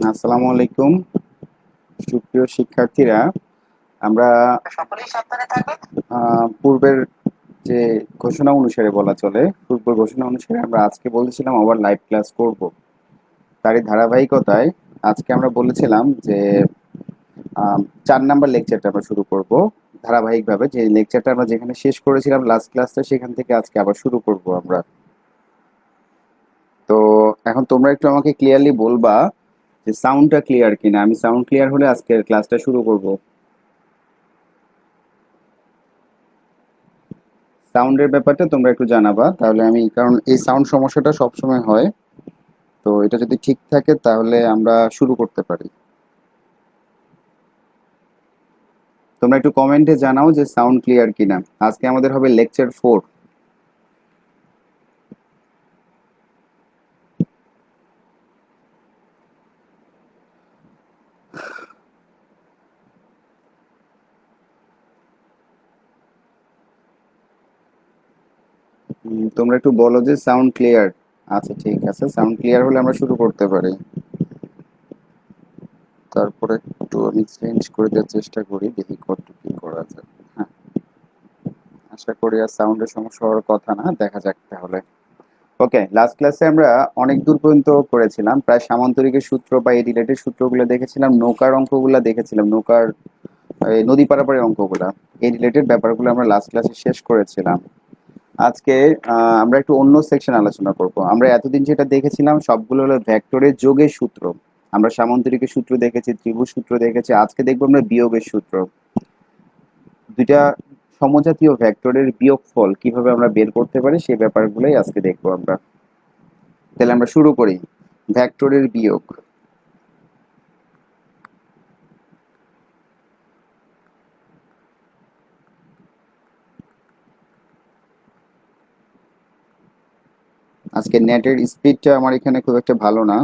আসসালামু আলাইকুম সুপ্রিয় শিক্ষার্থীরা। আমরা পূর্বের যে ঘোষণা অনুসারে বলা চলে, পূর্ব ঘোষণা অনুসারে আমরা আজকে বলেছিলাম আবার লাইভ ক্লাস করব। তারই ধারাবাহিকতায় আজকে আমরা বলেছিলাম যে 4 নাম্বার লেকচারটা আমরা শুরু করব ধারাবাহিকভাবে। যে লেকচারটা আমরা যেখানে শেষ করেছিলাম লাস্ট ক্লাসটা, সেখান থেকে আজকে আবার শুরু করব আমরা। তো এখন তোমরা একটু আমাকে ক্লিয়ারলি বলবা যে সাউন্ডটা ক্লিয়ার কিনা। আমি সাউন্ড ক্লিয়ার হলে আজকের ক্লাসটা শুরু করব। সাউন্ডের ব্যাপারটা তোমরা একটু জানাবা, তাহলে আমি, কারণ এই সাউন্ড সমস্যাটা সবসময় হয়। তো এটা যদি ঠিক থাকে তাহলে আমরা শুরু করতে পারি। তোমরা একটু কমেন্টে জানাও যে সাউন্ড ক্লিয়ার কিনা। আজকে আমাদের হবে লেকচার 4। তোমরা একটু বলো যে সাউন্ড ক্লিয়ার। আচ্ছা, ঠিক আছে, সাউন্ড ক্লিয়ার হলে আমরা শুরু করতে পারি। তারপরে একটু আমি চেঞ্জ করে দেওয়ার চেষ্টা করি, দেখি কত কি করা যায়। হ্যাঁ, আশা করি আর সাউন্ডের সমস্যা হওয়ার কথা না, দেখা যাক তাহলে। ওকে, লাস্ট ক্লাসে আমরা অনেক দূর পর্যন্ত করেছিলাম, প্রায় সামান্তরিকের সূত্র বা এই রিলেটেড সূত্রগুলো দেখেছিলাম, নৌকার অঙ্কগুলো দেখেছিলাম, নৌকার নদী পারাপারের অঙ্কগুলা, এই রিলেটেড ব্যাপারগুলো আমরা লাস্ট ক্লাসে শেষ করেছিলাম। আজকে আমরা একটু অন্য সেকশন আলোচনা করব। আমরা এতদিন যেটা দেখেছিলাম সবগুলো হলো ভেক্টরের যোগের সূত্র। আমরা সামান্তরিকের সূত্র দেখেছি, ত্রিভুজ সূত্র দেখেছি, আজকে দেখবো আমরা বিয়োগের সূত্র। দুইটা সমজাতীয় ভেক্টরের বিয়োগফল কিভাবে আমরা বের করতে পারি সেই ব্যাপারগুলোই আজকে দেখবো আমরা। তাহলে আমরা শুরু করি। ভেক্টরের বিয়োগ। আজকে নেটের স্পিডটা আমার এখানে খুব একটা ভালো না।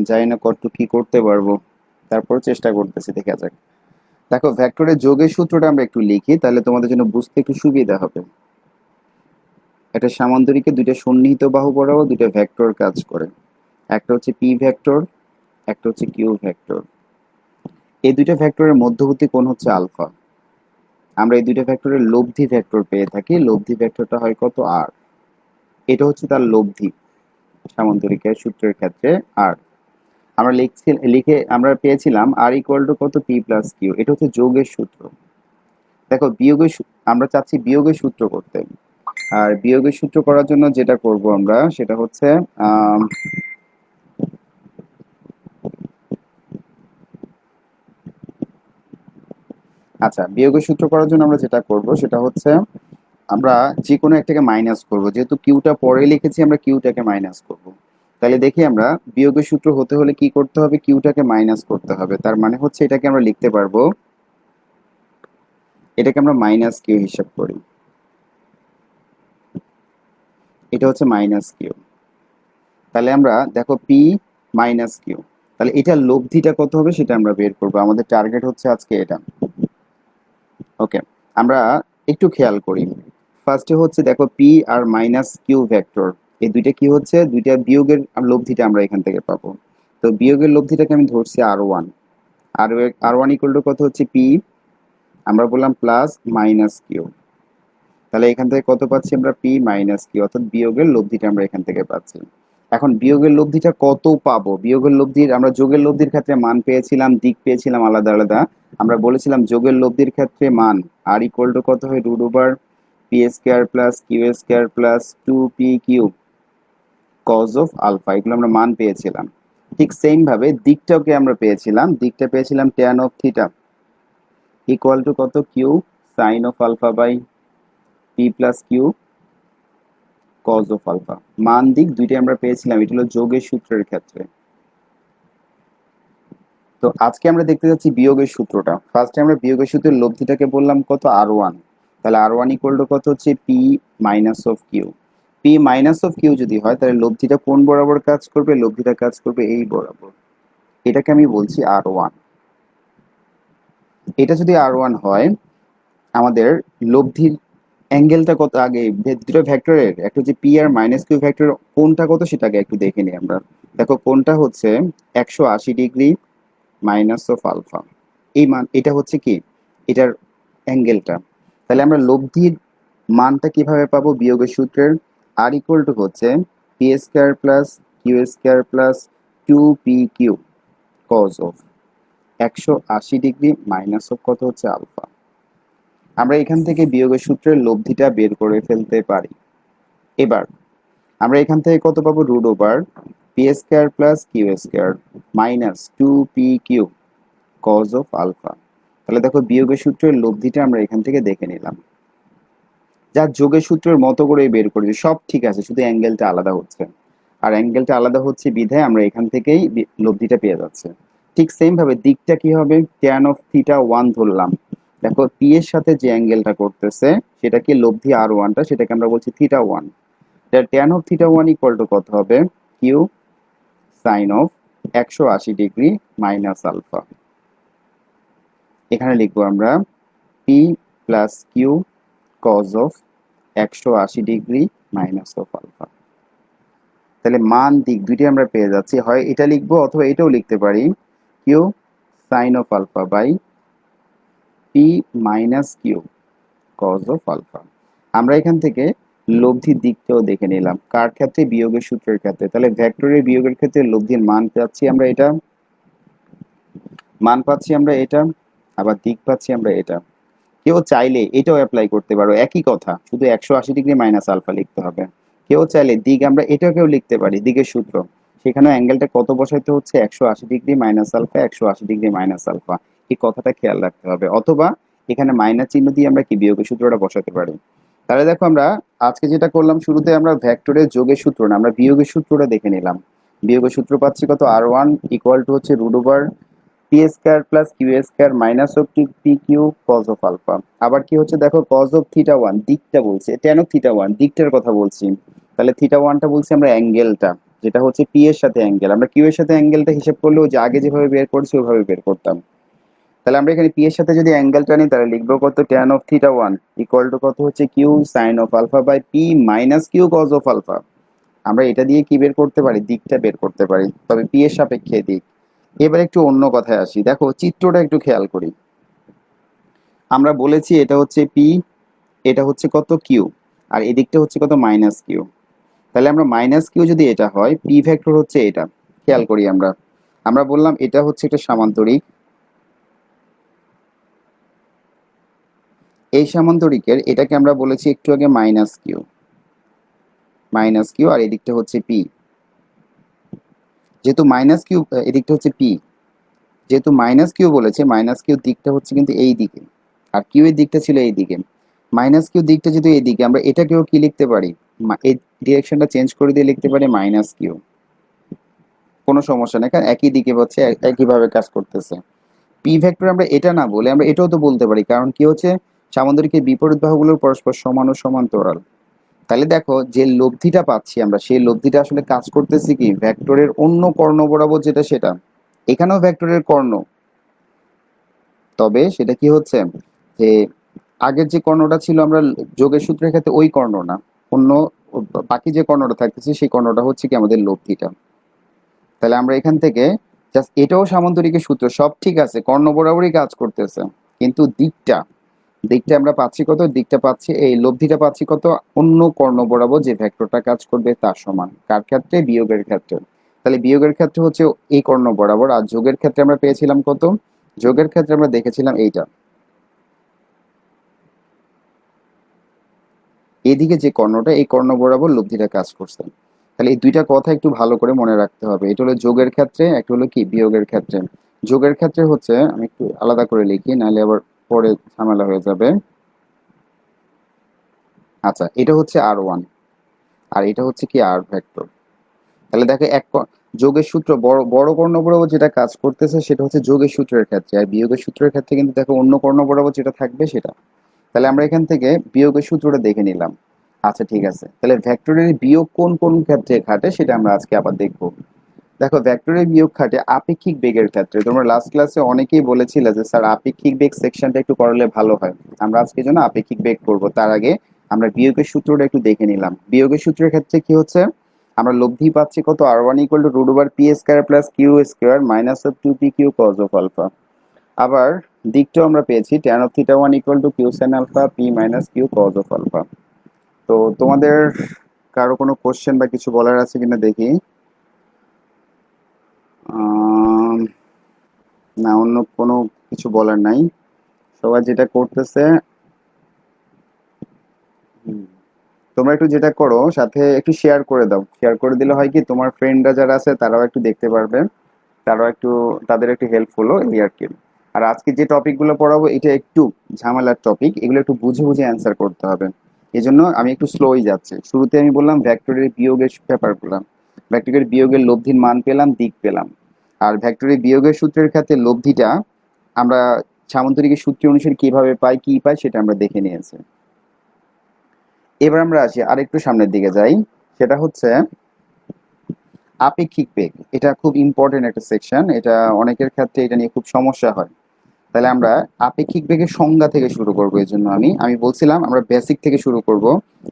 জানি না কত কি করতে পারবো, তারপর চেষ্টা করতেছি, দেখা যাক। দেখো, ভেক্টরের যোগের সূত্রটা আমরা একটু লিখি, তাহলে তোমাদের জন্য বুঝতে একটু সুবিধা হবে। একটা সামান্তরিকে দুইটা সন্নিহিত বাহু বরাবর দুইটা ভেক্টর কাজ করে। একটা হচ্ছে পি ভেক্টর, একটা হচ্ছে কিউ ভেক্টর। এই দুইটা ভেক্টরের মধ্যবর্তী কোণ হচ্ছে আলফা। আমরা এই দুইটা ভেক্টরের লব্ধি ভেক্টর পেয়ে থাকি। লব্ধি ভেক্টরটা হয় কত? আর। এটা হচ্ছে তার লব্ধি সামান্তরিকের সূত্রের ক্ষেত্রে আর। আমরা লিখে আমরা পেয়েছিলাম আর ইকুয়াল টু কত? P plus Q. এটা হচ্ছে যোগের সূত্র। দেখো, আমরা চাচ্ছি বিয়োগের সূত্র করতে। আর বিয়োগের সূত্র করার জন্য যেটা করব আমরা সেটা হচ্ছে আম, আচ্ছা, বিয়োগের সূত্র করার জন্য আমরা যেটা করব সেটা হচ্ছে আমরা যে কোনো একটাকে মাইনাস করব। যেহেতু কিউটা পরে লিখেছি, আমরা কিউটাকে মাইনাস করব। তাহলে দেখি, আমরা বিয়োগের সূত্র হতে হলে কি করতে হবে? কিউটাকে মাইনাস করতে হবে। তার মানে হচ্ছে এটাকে আমরা লিখতে পারবো, এটাকে আমরা মাইনাস কিউ হিসাব করি। এটা হচ্ছে মাইনাস কিউ। তাহলে আমরা দেখো পি মাইনাস কিউ, তাহলে এটার লব্ধিটা কত হবে সেটা আমরা বের করবো। আমাদের টার্গেট হচ্ছে আজকে এটা। ওকে, আমরা একটু খেয়াল করি। ফার্স্টে হচ্ছে দেখো P R minus Q vector, এই দুইটা কি হচ্ছে? দুইটা বিয়োগের লব্ধিটা আমরা এখান থেকে পাবো। তো বিয়োগের লব্ধিটাকে আমি ধরছি আর 1। আর আর 1 ইকুয়াল টু কত হচ্ছে? পি, আমরা বললাম প্লাস মাইনাস কিউ। তাহলে এখান থেকে কত পাচ্ছি আমরা? পি মাইনাস কিউ, অর্থাৎ বিয়োগের লব্ধিটা আমরা এখান থেকে পাচ্ছি। এখন বিয়োগের লব্ধিটা কত পাবো? বিয়োগের লব্ধির, আমরা যোগের লব্ধির ক্ষেত্রে মান পেয়েছিলাম, দিক পেয়েছিলাম আলাদা আলাদা। আমরা বলেছিলাম যোগের লব্ধির ক্ষেত্রে মান আর ইকুয়াল টু কত হয়? Root over P square plus Q square plus 2p Q cos of alpha. এগুলো আমরা মান পেয়েছিলাম। ঠিক সেম ভাবে দিকটাকে আমরা পেয়েছিলাম, দিকটা পেয়েছিলাম tan of theta equal to কত? Q sine of alpha by P plus Q cos of alpha. মান দিক দুইটাই আমরা পেয়েছিলাম, এটা হলো যোগের সূত্রের ক্ষেত্রে। তো আজকে আমরা দেখতে যাচ্ছি বিয়োগের সূত্রটা। ফার্স্টে আমরা বিয়োগের সূত্রের লব্ধিটাকে বললাম কত? আর 1। তাহলে আর 1 ইকুয়াল টু কত হচ্ছে? P minus of Q. P minus of Q যদি হয় তাহলে লব্ধিটা কোন বরাবর কাজ করবে? লব্ধিটা কাজ করবে এই বরাবর। এটাকে আমি বলছি আর 1। এটা যদি আর 1 হয়, আমাদের লব্ধির অ্যাঙ্গেলটা কত আগে দুটো ভেক্টরের একটা হচ্ছে P R minus Q vector কোনটা কত সেটা আগে একটু দেখে নিই আমরা। দেখো কোনটা হচ্ছে 180 ডিগ্রি মাইনাস অফ আলফা, এই মান এটা হচ্ছে কি এটার অ্যাঙ্গেলটা। তাহলে আমরা লব্ধির মানটা কিভাবে পাবো বিয়োগের সূত্রের আর ইকুয়াল টু হচ্ছে P square plus Q square plus 2pq cos of 180 degree minus of কত হচ্ছে আলফা। আমরা এখান থেকে বিয়োগের সূত্রের লব্ধিটা বের করে ফেলতে পারি। এবার আমরা এখান থেকে কত পাবো root over P square plus Q square minus 2pq cos of alpha. তাহলে দেখো বিয়োগের সূত্রের লব্ধিটা আমরা এখান থেকে দেখে নিলাম, যা যোগের সূত্রের মতো করে বের করেছি সব ঠিক আছে, শুধু অ্যাঙ্গেলটা আলাদা হচ্ছে। আর অ্যাঙ্গেলটা আলাদা হচ্ছে বিধায় আমরা এখান থেকেই লব্ধিটা পেয়ে যাচ্ছে। ঠিক সেম ভাবে দিকটা কি হবে ট্যান অফ থিটা 1 ধরলাম। দেখো পি এর সাথে যে অ্যাঙ্গেলটা করতেছে সেটাকে লব্ধি আর ওয়ানটা সেটাকে আমরা বলছি theta 1। Tan of theta 1 equal to কত হবে Q sine of 180 degree minus alpha. এখানে লিখবো আমরা P plus Q cos of 180 degree minus of alpha. তাহলে মান দিক দুইটি আমরা পেয়ে যাচ্ছি, হয় এটা লিখবো অথবা এটাও লিখতে পারি Q sine of alpha by P minus Q cos of alpha. আমরা এখান থেকে লব্ধির দিকটাও দেখে নিলাম কার ক্ষেত্রে বিয়োগের সূত্রের ক্ষেত্রে। তাহলে ভেক্টরের বিয়োগের ক্ষেত্রে লব্ধির মান পাচ্ছি আমরা এটা, মান পাচ্ছি আমরা এটা, আবার দিক পাচ্ছি আমরা এটা। কেউ চাইলে এটাও অ্যাপ্লাই করতে পারো, একই কথা, শুধু 180 ডিগ্রি মাইনাস আলফা লিখতে হবে। কেউ চাইলে দিক আমরা এটাকেও লিখতে পারি দিকের সূত্র, সেখানে অ্যাঙ্গেলটা কত বসাইতে হচ্ছে 180 degree minus alpha 180 degree minus alpha, এই কথাটা খেয়াল রাখতে হবে। অথবা এখানে মাইনাস চিহ্ন দিয়ে আমরা কি বিয়োগের সূত্রটা বসাতে পারি। তাহলে দেখো আমরা আজকে যেটা করলাম শুরুতে আমরা ভেক্টরের যোগের সূত্র না আমরা বিয়োগের সূত্রটা দেখে নিলাম। বিয়োগের সূত্র পাচ্ছি কত আর ওয়ান ইকুয়াল টু হচ্ছে root over P square plus Q square minus of P Q cos of alpha. আবার কি হচ্ছে দেখো কজ অফ থিটা 1 দিকটা বলছে, ট্যান অফ থিটা 1 দিকটার কথা বলছি। তাহলে থিটা 1টা বলছি আমরা অ্যাঙ্গেলটা, যেটা হচ্ছে পি এর সাথে অ্যাঙ্গেল, আমরা কিউ এর সাথে অ্যাঙ্গেলটা হিসেব করলেও যে আগে যেভাবে বের করছি ওইভাবে বের করতাম। তাহলে আমরা এখানে পি এর সাথে যদি অ্যাঙ্গেলটা নিই তাহলে লিখবো কত tan of theta 1 equal to কত হচ্ছে Q sine of alpha by P minus Q cos of alpha. আমরা এটা দিয়ে কি বের করতে পারি দিকটা বের করতে পারি, তবে পি এর সাপেক্ষে দিক। এবার একটু অন্য কথায় আসি, দেখো চিত্রটা একটু খেয়াল করি। আমরা বলেছি এটা হচ্ছে পি, এটা হচ্ছে কত কিউ, আর এদিকটা হচ্ছে কত মাইনাস কিউ। তাহলে আমরা মাইনাস কিউ যদি এটা হয় পি ভেক্টর হচ্ছে এটা, খেয়াল করি আমরা। আমরা বললাম এটা হচ্ছে একটা সামান্তরিক, এই সামান্তরিকের এটাকে আমরা বলেছি একটু আগে মাইনাস কিউ, মাইনাস কিউ, আর এদিকটা হচ্ছে পি। যেহেতু মাইনাস কিউ এদিকটা হচ্ছে পি, যেহেতু মাইনাস কিউ বলেছে মাইনাস কিউ দিকটা হচ্ছে কিন্তু এই দিকে, আর কিউ এর দিকটা ছিল এই দিকে। মাইনাস কিউ দিকটা যেহেতু এই দিকে আমরা এটাকেও কি লিখতে পারি এই ডিরেকশনটা চেঞ্জ করে দিয়ে লিখতে পারি মাইনাস কিউ, কোনো সমস্যা নেই কারণ একই দিকে হচ্ছে একইভাবে কাজ করতেছে। পি ভেক্টর আমরা এটা না বলে আমরা এটাও তো বলতে পারি, কারণ কি হচ্ছে সামান্তরিকের বিপরীত বাহুগুলোর পরস্পর সমান ও সমান্তরাল। তাহলে দেখো যে লব্ধিটা পাচ্ছি আমরা সেই লব্ধিটা আসলে কাজ করতেছি কি ভেক্টরের অন্য কর্ণ বরাবর, যেটা সেটা এখানেও ভেক্টরের কর্ণ, তবে সেটা কি হচ্ছে যে আগের যে কর্ণটা ছিল আমরা যোগের সূত্রের ক্ষেত্রে ওই কর্ণ না, অন্য বাকি যে কর্ণটা থাকতেছে সেই কর্ণটা হচ্ছে কি আমাদের লব্ধিটা। তাহলে আমরা এখান থেকে জাস্ট এটাও সামান্তরিকের সূত্র, সব ঠিক আছে কর্ণ বরাবরই কাজ করতেছে, কিন্তু দিকটা দিকটা আমরা পাচ্ছি কত, দিকটা পাচ্ছি এই লব্ধিটা পাচ্ছি কত অন্য কর্ণ বরাবর যে ভেক্টরটা কাজ করবে তার সমান, কার ক্ষেত্রে বিয়োগের ক্ষেত্রে। তাহলে বিয়োগের ক্ষেত্রে হচ্ছে এই কর্ণ বরাবর, আর যোগের ক্ষেত্রে আমরা পেয়েছিলাম কত, যোগের ক্ষেত্রে আমরা দেখেছিলাম এইটা, এদিকে যে কর্ণটা এই কর্ণ বরাবর লব্ধিটা কাজ করছে। তাহলে এই দুইটা কথা একটু ভালো করে মনে রাখতে হবে, এটা হলো যোগের ক্ষেত্রে, একটা হলো কি বিয়োগের ক্ষেত্রে। যোগের ক্ষেত্রে হচ্ছে আমি একটু আলাদা করে লিখি নাহলে আবার পরে ঝামেলা হয়ে যাবে। আচ্ছা এটা হচ্ছে আর ওয়ান, আর এটা হচ্ছে কি আর ভেক্টর। তাহলে দেখো যোগের সূত্র বড় বড় কর্ণ বরাবর যেটা কাজ করতেছে সেটা হচ্ছে যোগের সূত্রের ক্ষেত্রে, আর বিয়োগের সূত্রের ক্ষেত্রে কিন্তু দেখো অন্য কর্ণ বরাবর যেটা থাকবে সেটা। তাহলে আমরা এখান থেকে বিয়োগের সূত্রটা দেখে নিলাম। আচ্ছা ঠিক আছে, তাহলে ভেক্টরের বিয়োগ কোন কোন ক্ষেত্রে খাটে সেটা আমরা আজকে আবার দেখবো। দেখো ভেক্টরের বিয়োগ খাটে আপেক্ষিক বেগের ক্ষেত্রে। তোমরা লাস্ট ক্লাসে অনেকেই বলেছিলে যে স্যার আপেক্ষিক বেগ সেকশনটা একটু করলে ভালো হয়, আমরা আজকে জন্য আপেক্ষিক বেগ করব। তার আগে আমরা বিয়োগের সূত্রটা একটু দেখে নিলাম। বিয়োগের সূত্রের ক্ষেত্রে কি হচ্ছে, আমরা লব্ধি পাচ্ছি কত, r1 equal to root over P square plus Q square minus of 2p Q cos of alpha. আবার দিকটাও আমরা পেয়েছি tan of theta 1 equal to Q sine alpha p minus Q cos of alpha. তো তোমাদের কারো কোনো question বা কিছু বলার আছে কিনা দেখি। না, অন্য কোনো কিছু বলার নাই, সবাই যেটা করতেছে। তোমরা একটু যেটা করো সাথে একটু শেয়ার করে দাও, শেয়ার করে দিলে হয় কি তোমার ফ্রেন্ডরা যারা আছে তারাও একটু দেখতে পারবে, তারাও একটু, তাদের একটু হেল্পফুল এই আর কি। আর আজকে যে টপিকগুলো পড়াবো এটা একটু ঝামেলার টপিক, এগুলো একটু বুঝে বুঝে অ্যান্সার করতে হবে। এই জন্য আমি একটু স্লোই যাচ্ছি। শুরুতে আমি বললাম ভেক্টরের বিয়োগের ব্যাপারগুলো, ভেক্টরের বিয়োগের লব্ধির মান পেলাম, দিক পেলাম। আর ভেক্টরের বিয়োগের সূত্রের ক্ষেত্রে লব্ধিটা আমরা সামান্তরিকের সূত্র অনুসারে কিভাবে পাই, কি পাই সেটা আমরা দেখে নিয়েছি। এবার আমরা আসি আরেকটু সামনের দিকে যাই, সেটা হচ্ছে আপেক্ষিক বেগ। এটা খুব ইম্পর্টেন্ট একটা সেকশন, এটা অনেকের ক্ষেত্রে এটা নিয়ে খুব সমস্যা হয়। তাহলে আমরা আপেক্ষিক বেগের সংজ্ঞা থেকে শুরু করবো। এই জন্য আমি বলছিলাম আমরা বেসিক থেকে শুরু করব।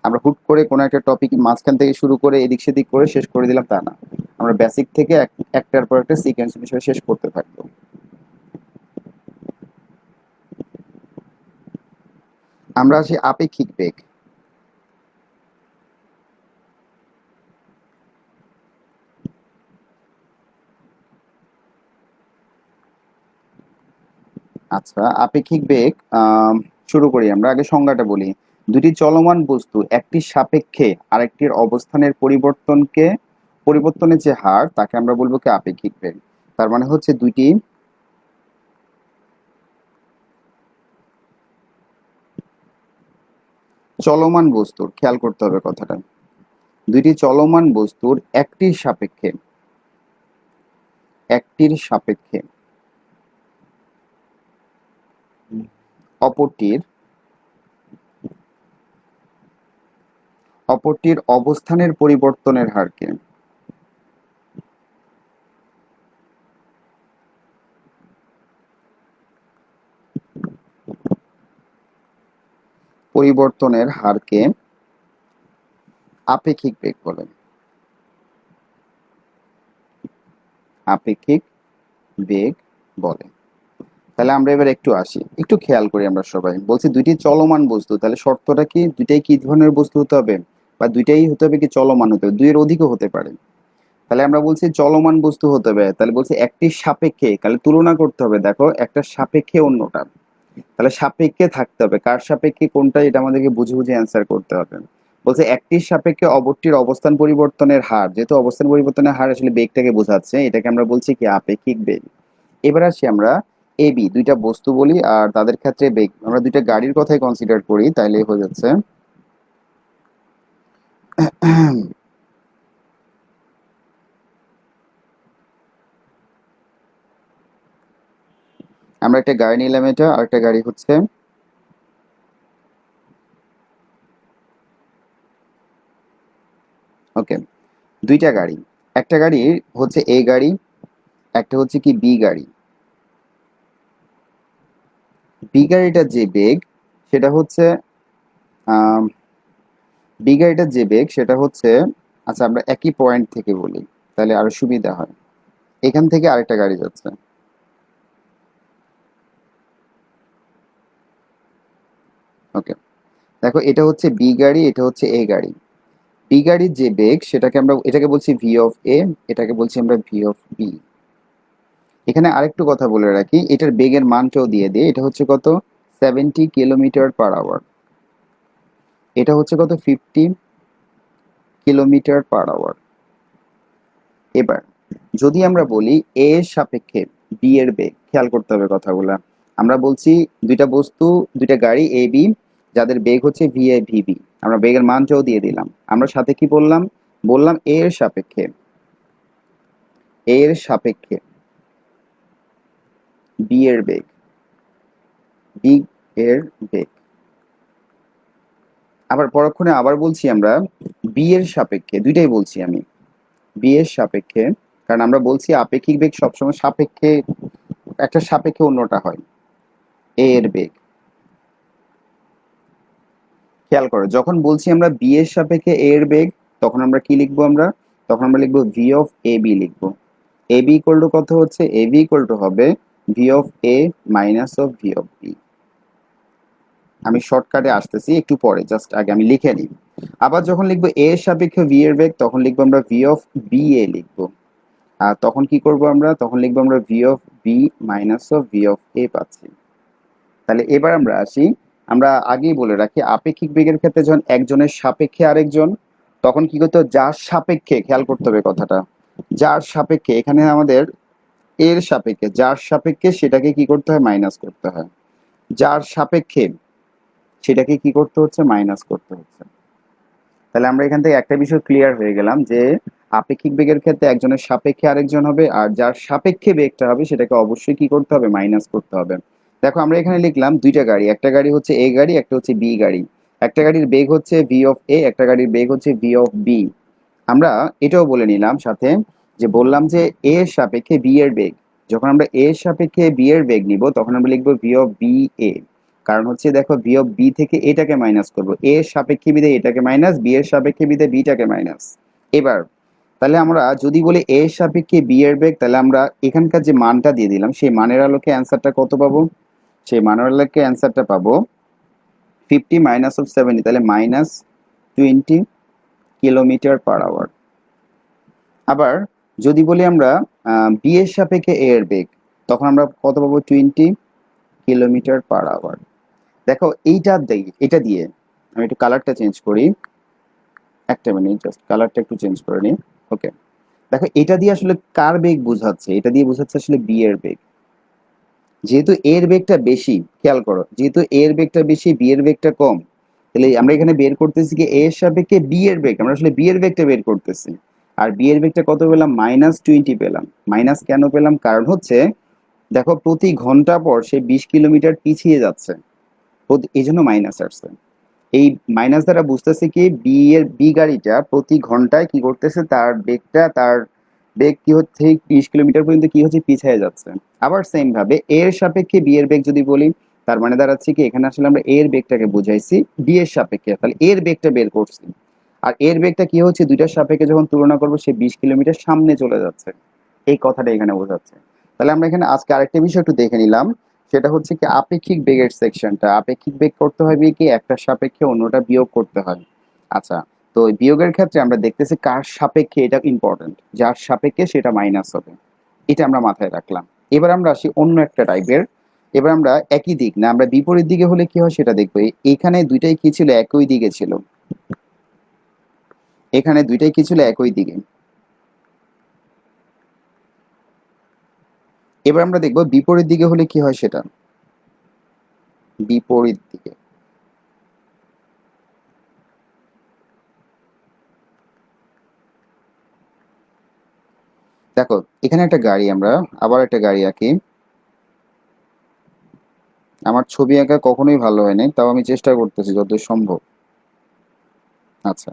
আমরা হুট করে কোনো একটা টপিক মাঝখান থেকে শুরু করে এদিক সেদিক করে শেষ করে দিলাম তা না, আমরা বেসিক থেকে একটার পর একটা সিকোয়েন্স হিসেবে শেষ করতে থাকবো। আমরা আসি আপেক্ষিক বেগ। আচ্ছা, আপেক্ষিক বেগ শুরু করি। আমরা আগে সংজ্ঞাটা বলি। দুটি চলমান বস্তু একটির সাপেক্ষে আরেকটির অবস্থানের পরিবর্তনের যে হার তাকে আমরা বলবো কি আপেক্ষিক বেগ। তার মানে হচ্ছে দুইটি চলমান বস্তুর, খেয়াল করতে হবে কথাটা, দুইটি চলমান বস্তুর একটির সাপেক্ষে অপরটির অবস্থানের পরিবর্তনের হারকে আপেক্ষিক বেগ বলে। আপেক্ষিক বেগ বলে। তাহলে আমরা এবার একটু আসি, একটু খেয়াল করি। আমরা সবাই বলছি দুইটি চলমান বস্তু, তাহলে শর্তটা কি, দুইটাই কি ধরনের বস্তু হতে হবে, বা দুইটাই হতে হবে কি চলমান হতে হবে, দুইয়ের অধিকও হতে পারে। তাহলে আমরা বলছি চলমান বস্তু হতে হবে, তাহলে বলছি একটির সাপেক্ষে, তাহলে তুলনা করতে হবে। দেখো একটা সাপেক্ষে অন্যটা, তাহলে সাপেক্ষে থাকতে হবে, কার সাপেক্ষে কোনটা এটা আমাদেরকে বুঝে বুঝে অ্যান্সার করতে হবে। বলছে একটির সাপেক্ষে অপরটির অবস্থান পরিবর্তনের হার, যেহেতু অবস্থান পরিবর্তনের হার আসলে বেগটাকে বোঝাচ্ছে, এটাকে আমরা বলছি কি আপেক্ষিক বেগ। এবার আসি আমরা এ বি, দুইটা বস্তু বলি আর তাদের ক্ষেত্রে বেগ, আমরা দুইটা গাড়ির কথাই কনসিডার করি, তাইলে হয়ে যাচ্ছে আমরা একটা গাড়ি নিলাম, এটা আর একটা গাড়ি হচ্ছে, ওকে, দুইটা গাড়ি। একটা গাড়ি হচ্ছে এ গাড়ি, একটা হচ্ছে কি বি গাড়ি। বি গাড়িটার যে বেগ সেটা হচ্ছে আহ বি গাড়িটার যে বেগ সেটা হচ্ছে, আচ্ছা আমরা একই পয়েন্ট থেকে বলি তাহলে আরো সুবিধা হয়। এখান থেকে আরেকটা গাড়ি যাচ্ছে, ওকে। দেখো এটা হচ্ছে বি গাড়ি, এটা হচ্ছে এ গাড়ি। বি গাড়ির যে বেগ সেটাকে আমরা, এটাকে বলছি ভি অফ এ, এটাকে বলছি আমরা ভি অফ বি। এখানে আরেকটু কথা বলে রাখি, এটার বেগের মানটাও দিয়ে দিই। এটা হচ্ছে কত, 70 কিলোমিটার পার আওয়ার, এটা হচ্ছে কত, 50 কিলোমিটার পার আওয়ার। এবার যদি আমরা বলি এ এর সাপেক্ষে বি এর বেগ, খেয়াল করতে হবে কথাগুলা। আমরা বলছি দুইটা বস্তু, দুইটা গাড়ি এ বি, যাদের বেগ হচ্ছে ভি এ ভি বি, আমরা বেগের মানটাও দিয়ে দিলাম। আমরা সাথে কি বললাম, বললাম এ এর সাপেক্ষে বি এর বেগ, বি এর বেগ। আবার পরক্ষণে আবার বলছি আমরা বি এর সাপেক্ষে, দুইটাই বলছি আমি, বি এর সাপেক্ষে, কারণ আমরা বলছি আপেক্ষিক বেগ সবসময় সাপেক্ষে, একটা সাপেক্ষে অন্যটা হয়। এ এর বেগ, খেয়াল করো, যখন বলছি আমরা বি এর সাপেক্ষে এ এর বেগ, তখন আমরা কি লিখবো? তখন আমরা লিখবো ভি অফ এ বি লিখবো। এ বি ইকুয়াল টু কত হচ্ছে? এ বি ইকুয়াল টু হবে V of A minus of V of B. আমি শর্টকাটে আসতেছি একটু পরে, জাস্ট আগে আমি লিখে নিই। আবার যখন লিখবো এ এর সাপেক্ষে ভি এর বেগ, তখন লিখবো আমরা ভি অফ বি এ লিখবো। আর তখন কি করবো আমরা? তখন লিখবো আমরা V of B minus of V of A পাচ্ছি। তাহলে এবার আমরা আসি, আমরা আগেই বলে রাখি আপেক্ষিক বেগের ক্ষেত্রে যখন একজনের সাপেক্ষে আরেকজন, তখন কি করতে হবে? যার সাপেক্ষে, খেয়াল করতে হবে কথাটা, যার সাপেক্ষে, এখানে আমাদের এর সাপেক্ষে, যার সাপেক্ষে সেটাকে কি করতে হয়? মাইনাস করতে হয়। যার সাপেক্ষে সেটাকে কি করতে হচ্ছে? মাইনাস করতে হচ্ছে। তাহলে আমরা এখান থেকে একটা বিষয় ক্লিয়ার হয়ে গেলাম যে আপেক্ষিক বেগের ক্ষেত্রে একজনের সাপেক্ষে আরেকজন হবে, আর যার সাপেক্ষে বেগটা হবে সেটাকে অবশ্যই কি করতে হবে? মাইনাস করতে হবে। দেখো আমরা এখানে লিখলাম দুইটা গাড়ি, একটা গাড়ি হচ্ছে এ গাড়ি, একটা হচ্ছে বি গাড়ি। একটা গাড়ির বেগ হচ্ছে ভি অফ এ, একটা গাড়ির বেগ হচ্ছে ভি অফ বি। আমরা এটাও বলে নিলাম সাথে, যে বললাম যে এ এর সাপেক্ষে বি এর বেগ, যখন আমরা এ এর সাপেক্ষে বি এর বেগ নিব তখন আমরা লিখবো ভি অফ বি এ। কারণ হচ্ছে দেখো, ভি অফ বি থেকে এটাকে মাইনাস করবো, এ এর সাপেক্ষে বিদে এটাকে মাইনাস, বি এর সাপেক্ষে বিদে বিটাকে মাইনাস। এবার তাহলে আমরা যদি বলি এ এর সাপেক্ষে বি এর বেগ, তাহলে আমরা এখানকার যে মানটা দিয়ে দিলাম সেই মানের আলোকে অ্যান্সারটা কত পাবো? সেই মানের আলোকে অ্যান্সারটা পাবো 50 মাইনাস অফ 70, তাহলে মাইনাস 20 কিলোমিটার পার আওয়ার। আবার যদি বলি আমরা বি এর সাপেক্ষে এ এর বেগ, তখন আমরা কত পাবো? 20 কিলোমিটার পার আওয়ার। দেখো এটা দিয়ে আমি একটু কালারটা চেঞ্জ করি, একটা মিনিট, জাস্ট কালারটা একটু চেঞ্জ করে নিই। ওকে, দেখো এটা দিয়ে আসলে কার বেগ বোঝাচ্ছে? এটা দিয়ে বোঝাচ্ছে আসলে বি এর বেগ। যেহেতু এর বেগটা বেশি, খেয়াল করো, যেহেতু এর বেগটা বেশি বি এর বেগটা কম, তাহলে আমরা এখানে বের করতেছি কি এ এর সাপেক্ষে বি এর বেগ, আমরা আসলে বি এর বেগটা বের করতেছি। আর বি এর বেগটা কত পেলাম? -20 পেলাম। মাইনাস কেন পেলাম? কারণ হচ্ছে দেখো প্রতি ঘন্টা পর সে 20 কিলোমিটার পিছিয়ে যাচ্ছে, এই জন্য মাইনাস আসছে। এই মাইনাস দ্বারা বুঝতেছে কি বি গাড়িটা প্রতি ঘন্টায় কি করতেছে? তার বেগ কি হচ্ছে 20 কিলোমিটার পর্যন্ত কি হচ্ছে? পিছিয়ে যাচ্ছে। আবার সেম ভাবে এর সাপেক্ষে বি এর বেগ যদি বলি, তার মানে দাঁড়াচ্ছে কি এখানে আসলে আমরা এর বেগটাকে বুঝাইছি বি এর সাপেক্ষে, তাহলে এর বেগটা বের করছি। আর এর বেগটা কি হচ্ছে? দুইটার সাপেক্ষে যখন তুলনা করবো সে 20 কিলোমিটার সামনে চলে যাচ্ছে, এই কথাটা এখানে বোঝাচ্ছে। তাহলে আমরা এখানে আজকে আরেকটা বিষয় একটু দেখে নিলাম, সেটা হচ্ছে কি আপেক্ষিক বেগের সেকশনটা। আপেক্ষিক বেগ করতে হবে কি একটার সাপেক্ষে অন্যটা বিয়োগ করতে হয়। আচ্ছা, তো ওই বিয়োগের ক্ষেত্রে আমরা দেখতেছি কার সাপেক্ষে, এটা ইম্পর্টেন্ট, যার সাপেক্ষে সেটা মাইনাস হবে, এটা আমরা মাথায় রাখলাম। এবার আমরা আসি অন্য একটা টাইপের। এবার আমরা একই দিক না, আমরা বিপরীত দিকে হলে কি হয় সেটা দেখবো। এখানে দুইটাই কি ছিল? একই দিকে ছিল। এখানে দুইটাই কি ছিল? একই দিকে। এবার আমরা দেখবো বিপরীত দিকে হলে কি হয় সেটা। বিপরীত দিকে দেখো, এখানে একটা গাড়ি, আমরা আবার একটা গাড়ি আঁকি। আমার ছবি আঁকা কখনোই ভালো হয় নাই, তাও আমি চেষ্টা করতেছি যত সম্ভব। আচ্ছা,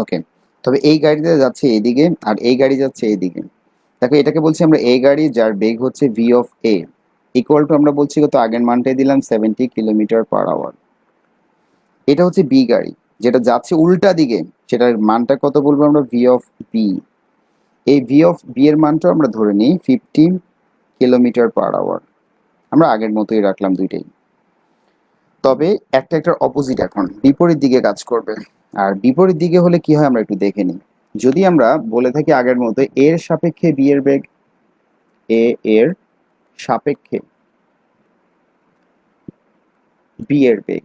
ওকে। তবে এই গাড়িতে যাচ্ছে এইদিকে আর এই গাড়ি যাচ্ছে এইদিকে। দেখো এটাকে বলছি আমরা এ গাড়ি, যার বেগ হচ্ছে V of A equal to, আমরা বলছি কত? আগের মানটাই দিলাম 70 কিলোমিটার পার আওয়ার। এটা হচ্ছে বি গাড়ি, যেটা যাচ্ছে উল্টা দিকে, সেটার মানটা কত বলবো আমরা? V of B. এই ভি অফ বি এর মানটা আমরা ধরে নিই 50 কিলোমিটার পার আওয়ার। আমরা আগের মতোই রাখলাম দুইটাই। তবে একটার অপোজিট, এখন বিপরীত দিকে কাজ করবে। আর বিপরীত দিকে হলে কি হয় আমরা একটু দেখে নিই। যদি আমরা বলে থাকি আগের মতো এর সাপেক্ষে বি এর বেগ, এ এর সাপেক্ষে বি এর বেগ,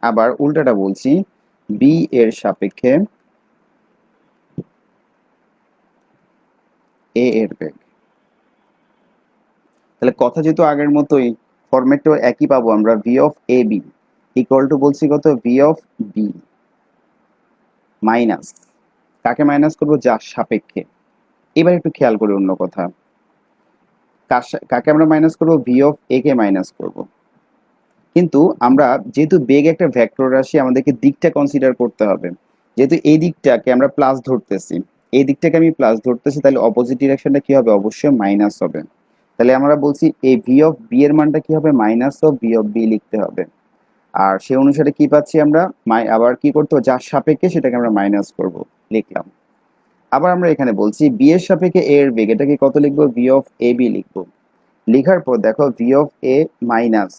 আবার উল্টাটা বলছি বি এর সাপেক্ষে এ এর বেগ, তাহলে কথা যেহেতু আগের মতোই, ফরম্যাটটাও একই পাবো আমরা। V of A B equal to বলছি কত? ভি অফ বি মাইনাস, কাকে মাইনাস করবো? যার সাপেক্ষে। এবার একটু খেয়াল করি অন্য কথা, কাকে আমরা মাইনাস করবো? V of A K minus করবো। কিন্তু আমরা যেহেতু বেগ একটা ভেক্টর রাশি, আমাদেরকে দিকটা কনসিডার করতে হবে। যেহেতু এই দিকটাকে আমরা প্লাস ধরতেছি, এই দিকটাকে আমি প্লাস ধরতেছি, তাহলে অপোজিট ডিরেকশনটা কি হবে? অবশ্যই মাইনাস হবে। তাহলে আমরা বলছি এই ভি অফ বি এর মানটা কি হবে? Minus of V of B লিখতে হবে। আর সে অনুসারে কি পাচ্ছি আমরা? আবার কি করতে হবে? যার সাপেক্ষে সেটাকে আমরা মাইনাস করব, লিখলাম। আবার আমরা এখানে বলছি বি এর সাপেক্ষে এ এর বেগ, এটাকে কত লিখবো? ভি অফ এ বি লিখবো। লিখার পর দেখো V of A minus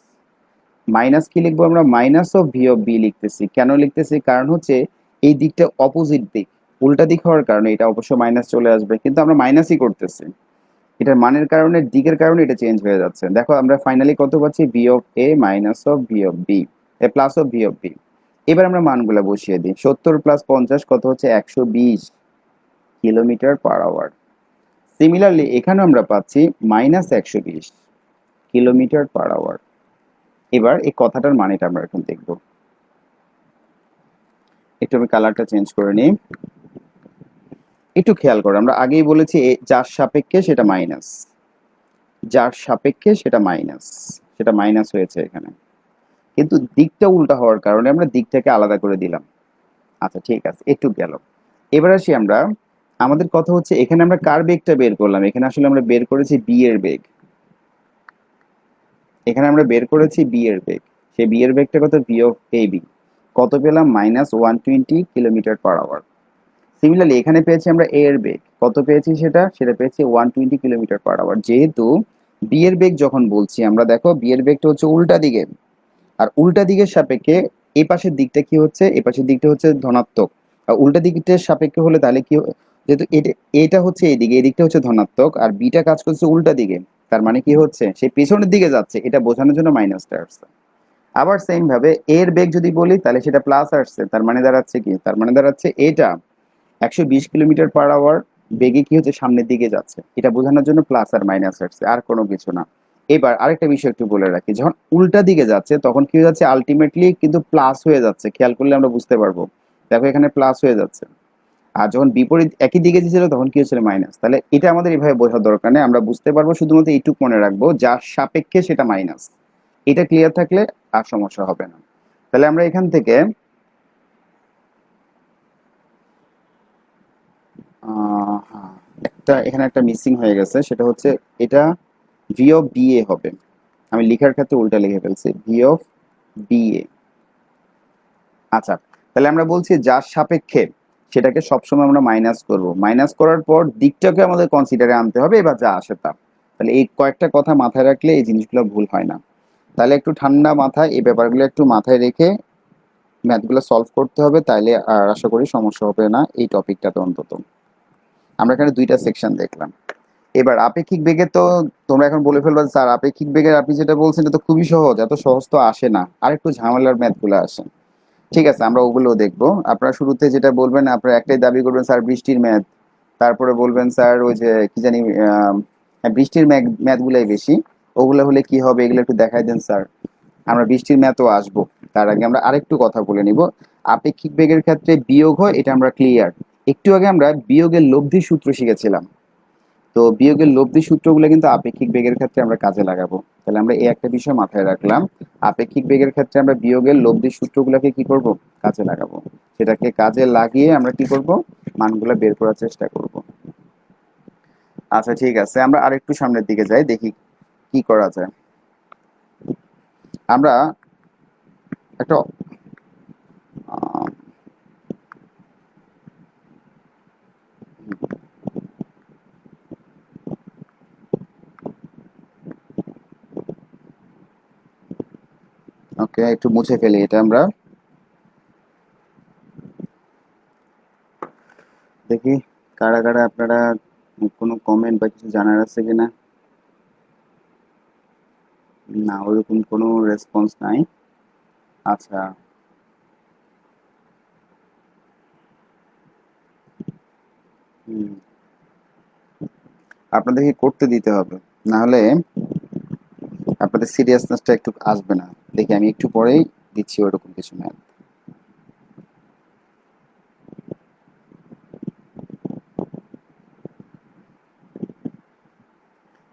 minus কি লিখবো আমরা? Minus of V of B লিখতেছি। কেন লিখতেছি? কারণ হচ্ছে এই দিকটা অপোজিট দিক, উল্টা দিক হওয়ার কারণে এটা অবশ্য মাইনাস চলে আসবে, কিন্তু আমরা মাইনাসই করতেছি। এটার মানের কারণে, দিকের কারণে এটা চেঞ্জ হয়ে যাচ্ছে। দেখো আমরা ফাইনালি কত পাচ্ছি? V of A minus of V of B, A plus of V of B. এবার আমরা মানগুলো বসিয়ে দিই। 70 প্লাস 50 কত হচ্ছে? 120 কিলোমিটার পার আওয়ার। সিমিলারলি এখানে আমরা পাচ্ছি মাইনাস 120 কিলোমিটার পার আওয়ার। এবার এই কথাটার মানেটা আমরা এখন দেখব। একটু আমি কালারটা চেঞ্জ করে নিই। একটু খেয়াল করো, আমরা আগেই বলেছি যার সাপেক্ষে সেটা মাইনাস, যার সাপেক্ষে সেটা মাইনাস, সেটা মাইনাস হয়েছে এখানে, কিন্তু দিকটা উল্টা হওয়ার কারণে আমরা দিকটাকে আলাদা করে দিলাম। আচ্ছা ঠিক আছে, একটু গেল। এবার আসি আমরা, আমাদের কথা হচ্ছে এখানে আমরা কার বেগটা বের করলাম? এখানে আসলে আমরা বের করেছি বি এর বেগ। এখানে আমরা বের করেছি বি এর বেগ। সেই বি এর বেগটা কত? ভি অফ এ বি কত পেলাম? Minus 120 kilometre per hour. Similarly এখানে পেয়েছি আমরা এ এর বেগ, কত পেয়েছি? সেটা পেয়েছি 120 কিলোমিটার পার আওয়ার। যেহেতু বি এর বেগ যখন বলছি আমরা, দেখো বি এর বেগটা হচ্ছে উল্টা দিকে, আর উল্টা দিকের সাপেক্ষে এই পাশের দিকটা কি হচ্ছে? এই পাশের দিকটা হচ্ছে ধনাত্মক। আর উল্টা দিকটার সাপেক্ষে হলে তাহলে কি যেহেতু এটা হচ্ছে এইদিকে, এই দিকটা হচ্ছে ধনাত্মক, আর বিটা কাজ করছে উল্টা দিকে, তার মানে কি হচ্ছে? সে পেছনের দিকে যাচ্ছে, এটা বোঝানোর জন্য মাইনাসটা আসছে। আবার সেম ভাবে এর বেগ যদি বলি, তাহলে সেটা প্লাস আসছে, তার মানে দাঁড়াচ্ছে কি? তার মানে দাঁড়াচ্ছে এটা 120 কিলোমিটার পার আওয়ার বেগে কি হচ্ছে? সামনের দিকে যাচ্ছে। এটা বোঝানোর জন্য প্লাস আর মাইনাস আসছে, আর কোনো কিছু না। এবার আরেকটা বিষয় একটু বলে রাখি, যখন উল্টা দিকে যাচ্ছে তখন কি হয়ে যাচ্ছে? আলটিমেটলি কিন্তু প্লাস হয়ে যাচ্ছে, খেয়াল করলে আমরা বুঝতে পারবো। দেখো এখানে প্লাস হয়ে যাচ্ছে। আর যখন বিপরীত একই দিকে ছিল তখন কি হচ্ছিল? মাইনাস। তাহলে এটা আমাদের এভাবে বোঝার দরকার নেই, আমরা বুঝতে পারবো শুধুমাত্র এইটুকু মনে রাখবো, যার সাপেক্ষে সেটা মাইনাস। এটা ক্লিয়ার থাকলে আর সমস্যা হবে না। তাহলে আমরা এখান থেকে হ্যাঁ, এখানে একটা মিসিং হয়ে গেছে, সেটা হচ্ছে এটা ভি অফ বি এ হবে। আমি লেখার ক্ষেত্রে উল্টা লিখে ফেলছি, ভি অফ বি এ। আচ্ছা, তাহলে আমরা বলছি যার সাপেক্ষে সেটাকে সবসময় আমরা মাইনাস করব। মাইনাস করার পর দিকটাকে আমাদের কনসিডারে আনতে হবে, এবার যা আসে তা। তাহলে এই কয়েকটা কথা মাথায় রাখলে এই জিনিসগুলো ভুল হয় না। তাহলে একটু ঠান্ডা মাথায় এই ব্যাপারগুলো একটু মাথায় রেখে ম্যাথগুলো সলভ করতে হবে, তাইলে আর আশা করি সমস্যা হবে না এই টপিকটাতে অন্তত। আমরা এখানে দুইটা সেকশন দেখলাম। এবার আপেক্ষিক বেগে তো তোমরা এখন বলে ফেলবা, স্যার আপেক্ষিক বেগের আপনি যেটা বলছেন এটা তো খুবই সহজ, এত সহজ তো আসে না, আর একটু ঝামেলার ম্যাথ গুলো আসে। ঠিক আছে, আমরা ওগুলো দেখবো। আপনারা শুরুতে যেটা বলবেন, আপনারা একটাই দাবি করবেন, স্যার বৃষ্টির ম্যাথ। তারপরে বলবেন স্যার ওই যে কি জানি বৃষ্টির ম্যাথ গুলাই বেশি। ওগুলো হলে কি হবে? এগুলো একটু দেখাই দেন স্যার। আমরা বৃষ্টির ম্যাথও আসবো। তার আগে আমরা আরেকটু কথা বলে নিব। আপেক্ষিক বেগের ক্ষেত্রে বিয়োগ হয়, এটা আমরা ক্লিয়ার। একটু আগে আমরা বিয়োগের লব্ধি সূত্র শিখেছিলাম। তো বিয়োগের লব্ধি সূত্রগুলো কিন্তু আপেক্ষিক বেগের ক্ষেত্রে আমরা কাজে লাগাবো। তাহলে আমরা এই একটা বিষয় মাথায় রাখলাম, আপেক্ষিক বেগের ক্ষেত্রে আমরা বিয়োগের লব্ধি সূত্রগুলোকে কি করব? কাজে লাগাবো। সেটাকে কাজে লাগিয়ে আমরা কি করব? মানগুলো বের করার চেষ্টা করব। আচ্ছা ঠিক আছে, আমরা আরেকটু সামনের দিকে যাই, দেখি কি করা যায়। আমরা একটা ওকে, একটু মুছে ফেলি এটা আমরা। দেখি কারা কারা আপনারা কোনো কমেন্ট বা কিছু জানার আছে কিনা। না, ওইরকম কোনো রেসপন্স নাই। আচ্ছা, হুম, আপনাদেরকে করতে দিতে হবে, না হলে আপনাদের সিরিয়াসনেসটা একটু আসবে না। দেখি আমি একটু পরেই দিচ্ছি ওরকম কিছু ম্যাথ।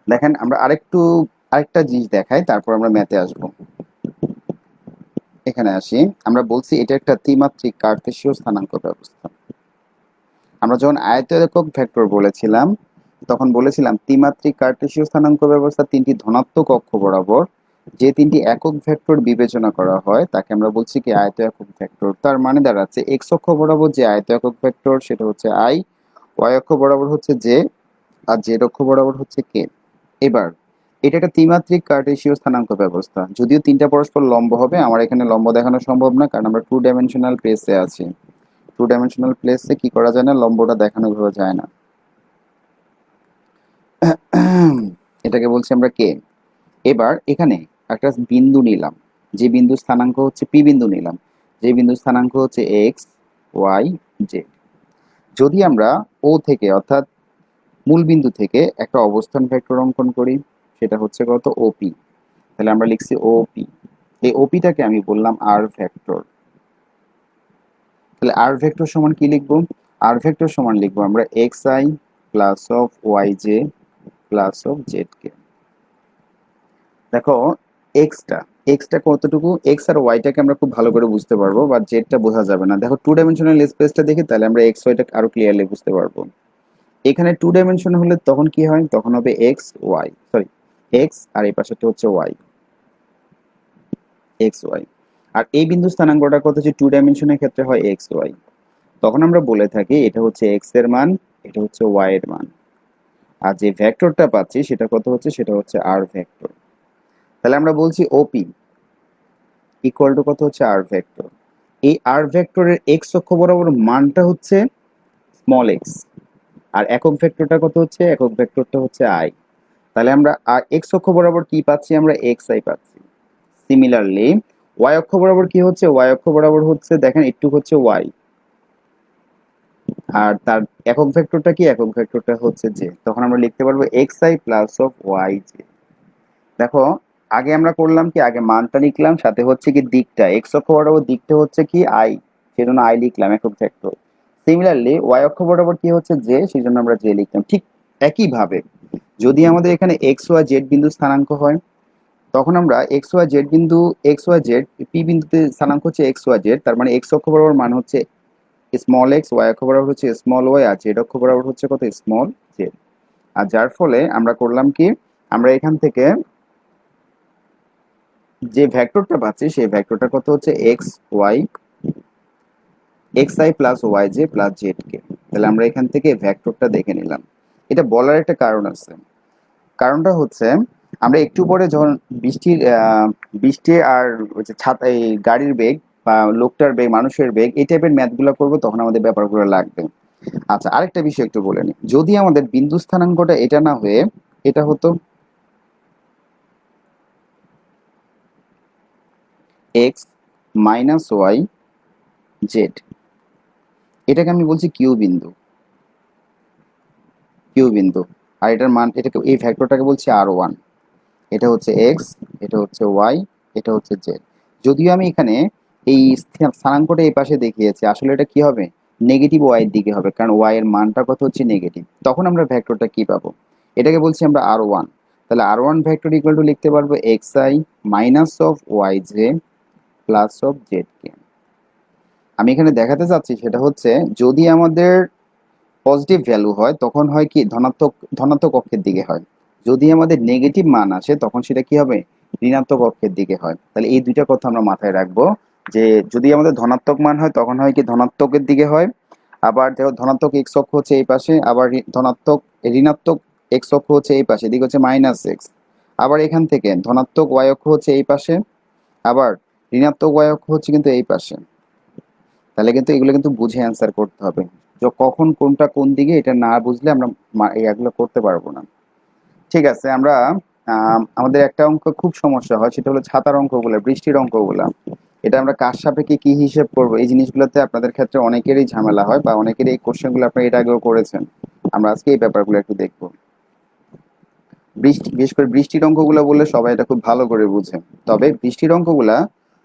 দেখেন আমরা আরেকটা জিনিস দেখাই, তারপর আমরা ম্যাথে আসবো। এখানে আসি। আমরা বলছি এটা একটা ত্রিমাত্রিক কার্তেশীয় স্থানাঙ্ক ব্যবস্থা। আমরা যখন আয়ত একক ভেক্টর বলেছিলাম তখন বলেছিলাম ত্রিমাত্রিক কার্টেসীয় স্থানাঙ্ক ব্যবস্থা তিনটি ধনাত্মক অক্ষ বরাবর যে তিনটি একক ভেক্টর বিবেচনা করা হয় তাকে আমরা বলছি কি আয়ত একক ভেক্টর। তার মানে দাঁড়াচ্ছে এক্স অক্ষ বরাবর যে আয়ত একক ভেক্টর সেটা হচ্ছে আই, ওয়াই অক্ষ বরাবর হচ্ছে জে, আর জেড অক্ষ বরাবর হচ্ছে কে। এবার এটা একটা ত্রিমাত্রিক কার্টেসীয় স্থানাঙ্ক ব্যবস্থা। যদিও তিনটা পরস্পর লম্ব হবে, আমার এখানে লম্ব দেখানো সম্ভব না কারণ আমরা 2 ডাইমেনশনাল প্লেসে আছি। 2 ডাইমেনশনাল প্লেসে কি করা যায় না, লম্বটা দেখানো যায় না। এটাকে বলছি আমরা কে। এবার এখানে একটা বিন্দু নিলাম, যে বিন্দু স্থানাঙ্ক হচ্ছে পি বিন্দু নিলাম, যে বিন্দু স্থানাঙ্ক হচ্ছে এক্স ওয়াই জেড। যদি আমরা ও থেকে অর্থাৎ মূল বিন্দু থেকে একটা অবস্থান ভেক্টর অঙ্কন করি সেটা হচ্ছে কত ওপি, তাহলে আমরা লিখছি ওপি। এই ওপিটাকে আমি বললাম আর ভেক্টর। তাহলে আর ভেক্টর সমান কি লিখবো, আর ভেক্টর সমান লিখবো আমরা X I plus of Y J plus of Z K. দেখো এক্সটা এক্সটা কতটুকু, এক্স আর ওয়াইটাকে আমরা খুব ভালো করে বুঝতে পারবো, বা জেডটা বোঝা যাবে না। দেখো 2 ডাইমেনশনাল স্পেসটা দেখি তাহলে আমরা এক্স ওয়াইটা আরো ক্লিয়ারলি বুঝতে পারবো। এখানে 2 ডাইমেনশন হলে তখন কি হয়, তখন হবে এক্স ওয়াই, সরি এক্স আর এই পাশেটা হচ্ছে ওয়াই, এক্স ওয়াই। আর এই বিন্দু স্থানাঙ্কটা কত হচ্ছে 2 ডাইমেনশনের ক্ষেত্রে হয় এক্স ওয়াই। তখন আমরা বলে থাকি এটা হচ্ছে এক্স এর মান, এটা হচ্ছে ওয়াই এর মান। আর যে ভেক্টরটা পাচ্ছি সেটা কত হচ্ছে, সেটা হচ্ছে আর ভেক্টর। তাহলে আমরা বলছি ওপি ইকুয়াল টু কত হচ্ছে আর ভেক্টর। এই আর ভেক্টরের এক্স অক্ষ বরাবর মানটা হচ্ছে স্মল এক্স, আর একক ভেক্টরটা কত হচ্ছে, একক ভেক্টরটা হচ্ছে আই। তাহলে আমরা আর এক্স অক্ষ বরাবর কি পাচ্ছি, আমরা এক্স আই পাচ্ছি। সিমিলারলি ওয়াই অক্ষ বরাবর কি হচ্ছে, ওয়াই অক্ষ বরাবর হচ্ছে দেখেন একটু হচ্ছে ওয়াই, আর তার একক ভেক্টরটা কি, একক ভেক্টরটা হচ্ছে জে। তখন আমরা লিখতে পারবো X I plus of Y J. দেখো আগে আমরা করলাম কি, আগে মানটা লিখলাম, সাথে হচ্ছে কি দিকটা, এক্স অক্ষ বরাবর দিকটা হচ্ছে কি আই, সেজন্য আই লিখলাম একক ভেক্টর। সিমিলারলি ওয়াই অক্ষ বরাবর কি হচ্ছে জে, সেজন্য আমরা জে লিখলাম। ঠিক একইভাবে যদি আমাদের এখানে এক্স ওয়াই জেড বিন্দু স্থানাঙ্ক হয় তখন আমরা এক্স ওয়াই জেড বিন্দু, এক্স ওয়াই জেড পি বিন্দুতে স্থানাঙ্ক হচ্ছে এক্স ওয়াই জেড, তার মানে এক্স অক্ষ বরাবর মান হচ্ছে স্মল এক্স, ওয়াই অক্ষ বরাবর হচ্ছে স্মল ওয়াই, আর জেড অক্ষ বরাবর হচ্ছে কত স্মল জেড। আর যার ফলে আমরা করলাম কি, আমরা এখান থেকে যে ভেক্টরটা পাচ্ছি সেই ভেক্টরটা কত হচ্ছে X Y, X I plus Y J plus Z K. তাহলে আমরা এখান থেকে ভেক্টরটা দেখে নিলাম। এটা বলার একটা কারণ আছে, কারণটা হচ্ছে আমরা একটু পরে যখন বৃষ্টি আর ওই যে ছাতা, এই গাড়ির বেগ বা লোকটার বেগ, মানুষের বেগ, এই টাইপের ম্যাথগুলো করবো তখন আমাদের ব্যাপারগুলো লাগবে। আচ্ছা আরেকটা বিষয় একটু বলে নিই, যদি আমাদের বিন্দু স্থানাঙ্কটা এটা না হয়ে এটা হতো এক্স মাইনাস ওয়াই জেড, এটাকে আমি বলছি কিউ বিন্দু, কিউ বিন্দু। আর এটার মান, এটাকে এই ভেক্টরটাকে বলছি আর ওয়ান। এটা হচ্ছে এক্স, এটা হচ্ছে ওয়াই, এটা হচ্ছে জেড। যদিও আমি এখানে এই স্থানাঙ্কটা এই পাশে দেখিয়েছি, আসলে এটা কি হবে, নেগেটিভ ওয়াই এর দিকে হবে, কারণ ওয়াই এর মানটা কত হচ্ছে নেগেটিভ। তখন আমরা ভেক্টরটা কি পাবো, এটাকে বলছি আমরা আর ওয়ান। তাহলে R one vector equal to লিখতে পারবো X I minus of Y J plus of Z K. আমি এখানে দেখাতে চাচ্ছি সেটা হচ্ছে যদি আমাদের পজিটিভ ভ্যালু হয় তখন হয় কি ধনাত্মক, ধনাত্মক অক্ষের দিকে হয়। যদি আমাদের নেগেটিভ মান আসে তখন সেটা কি হবে, ঋণাত্মক অক্ষের দিকে হয়। তাহলে এই দুইটা কথা আমরা মাথায় রাখবো, যে যদি আমাদের ধনাত্মক মান হয় তখন হয় কি ধনাত্মকের দিকে হয়, আবার দেখো ধনাত্মক এক্স অক্ষ হচ্ছে এই পাশে, আবার ধনাত্মক ঋণাত্মক এক্স অক্ষ হচ্ছে এই পাশে, এদিকে হচ্ছে মাইনাস এক্স। আবার এখান থেকে ধনাত্মক ওয়াই অক্ষ হচ্ছে এই পাশে, আবার ঋণাত্মক ওয়াই অক্ষ হচ্ছে কিন্তু এই পাশে। তাহলে কিন্তু এগুলো কিন্তু বুঝে অ্যান্সার করতে হবে, যে কখন কোনটা কোন দিকে, এটা না বুঝলে আমরা এগুলো করতে পারবো না। ঠিক আছে, আমরা আমাদের একটা অঙ্ক খুব সমস্যা হয়, সেটা হলো ছাতার অঙ্কগুলো, বৃষ্টির অঙ্কগুলো। এটা আমরা কার সাপেক্ষে কি হিসেব করবো, এই জিনিসগুলোতে আপনাদের ক্ষেত্রে অনেকেরই ঝামেলা হয়, বা অনেকেরই এই কোশ্চেনগুলো আপনারা এর আগেও করেছেন। আমরা আজকে এই ব্যাপারগুলো একটু দেখবো। বৃষ্টি, বিশেষ করে বৃষ্টির অঙ্কগুলো বললে সবাই এটা খুব ভালো করে বুঝে। তবে বৃষ্টির অঙ্কগুলা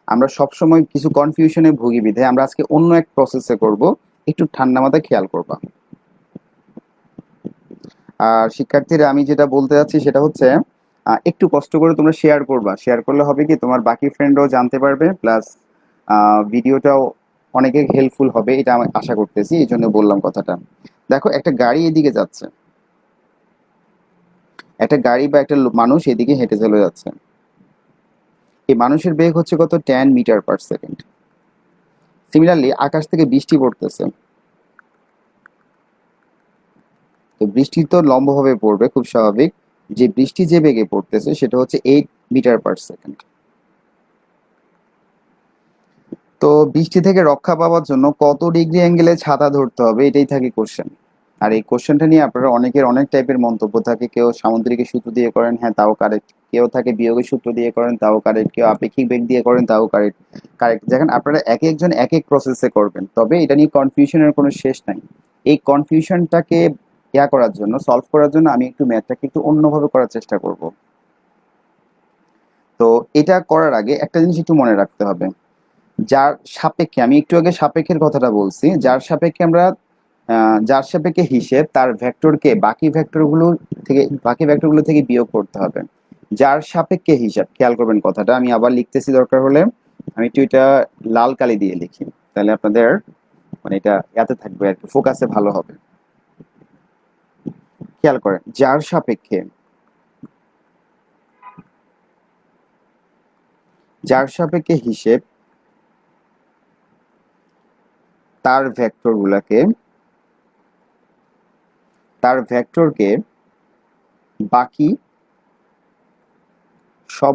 আমরা সবসময় কিছু কনফিউশনে ভুগি বিধে আমরা আজকে অন্য এক প্রসেসে করব, একটু ঠান্ডা মাথায় খেয়াল করবা। আর শিক্ষার্থীরা আমি যেটা বলতে যাচ্ছি সেটা হচ্ছে একটু কষ্ট করে তোমরা শেয়ার করবা, শেয়ার করলে হবে কি তোমার বাকি ফ্রেন্ডরাও জানতে পারবে, প্লাস ভিডিওটাও অনেকে হেল্পফুল হবে এটা আমি আশা করতেছি, এই জন্য বললাম কথাটা। দেখো একটা গাড়ি এদিকে যাচ্ছে, একটা গাড়ি বা একটা মানুষ এদিকে হেঁটে চলে যাচ্ছে। এই মানুষের বেগ হচ্ছে কত, 10 মিটার/সেকেন্ড। সিমিলারলি আকাশ থেকে বৃষ্টি পড়তেছে, তো বৃষ্টি তো লম্বভাবে পড়বে, খুব স্বাভাবিক। যে বৃষ্টি যে বেগে পড়তেছে সেটা হচ্ছে 8 মিটার/সেকেন্ড। তো বৃষ্টি থেকে রক্ষা পাওয়ার জন্য কত ডিগ্রি অ্যাঙ্গেলে ছাতা ধরতে হবে, এটাই থাকে কোশ্চেন। আর এই কোশ্চেনটা নিয়ে আপনারা অনেকের অনেক টাইপের মন্তব্য থাকে। কেউ সামুদ্রিক সূত্র দিয়ে করেন, হ্যাঁ তাও কারেক্ট। কেউ থাকে বিয়োগের সূত্র দিয়ে করেন, তাও কারেক্ট। কেউ আপেক্ষিক বেগ দিয়ে করেন, তাও কারেক্ট। কারেক্ট, দেখেন আপনারা এক একজন এক এক প্রসেসে করবেন, তবে এটা নিয়ে কনফিউশনের কোনো শেষ নাই। এই কনফিউশনটাকে করার জন্য, সলভ করার জন্য আমি একটু ম্যাথটাকে একটু অন্যভাবে করার চেষ্টা করব। তো এটা করার আগে একটা জিনিস একটু মনে রাখতে হবে। যার সাপেক্ষে, আমি একটু আগে সাপেক্ষের কথাটা বলছি, যার সাপেক্ষে হিসেব তার ভেক্টরকে বাকি ভেক্টরগুলো থেকে বিয়োগ করতে হবে। যার সাপেক্ষে হিসাব, খেয়াল করবেন কথাটা, আমি আবার লিখতেছি, দরকার হলে আমি একটু এটা লাল কালি দিয়ে লিখি, তাহলে আপনাদের মানে এটা এতে থাকবে আর কি, ফোকাসে ভালো হবে। খেয়াল করেন, যার সাপেক্ষে হিসেব তার ভেক্টরকে বাকি সব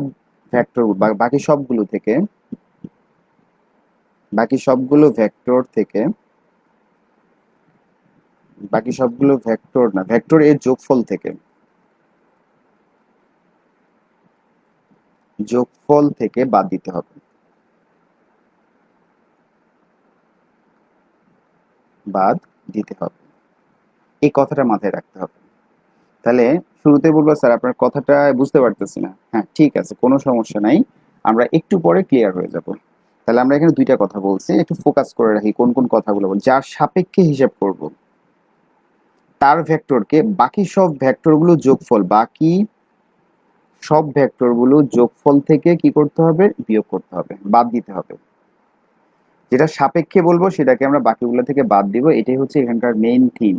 ভেক্টর বা বাকি সবগুলো ভেক্টর না, ভেক্টর এর যোগফল থেকে বাদ দিতে হবে। বাদ দিতে হবে, এই কথাটা মাথায় রাখতে হবে। তাহলে শুরুতে বলবো, স্যার আপনার কথাটা বুঝতে পারতেছি না। হ্যাঁ ঠিক আছে, কোনো সমস্যা নাই, আমরা একটু পরে ক্লিয়ার হয়ে যাব। তাহলে আমরা এখানে দুইটা কথা বলছি, একটু ফোকাস করে রাখি কোন কোন কথাগুলো বল। যার সাপেক্ষে হিসাব করব তার ভেক্টরকে বাকি সব ভেক্টরগুলো যোগফল থেকে কি করতে হবে, বিয়োগ করতে হবে, বাদ দিতে হবে। যেটা সাপেক্ষে বলবো সেটাকে আমরা বাকিগুলো থেকে বাদ দিব, এটাই হচ্ছে এখানকার মেইন থিম।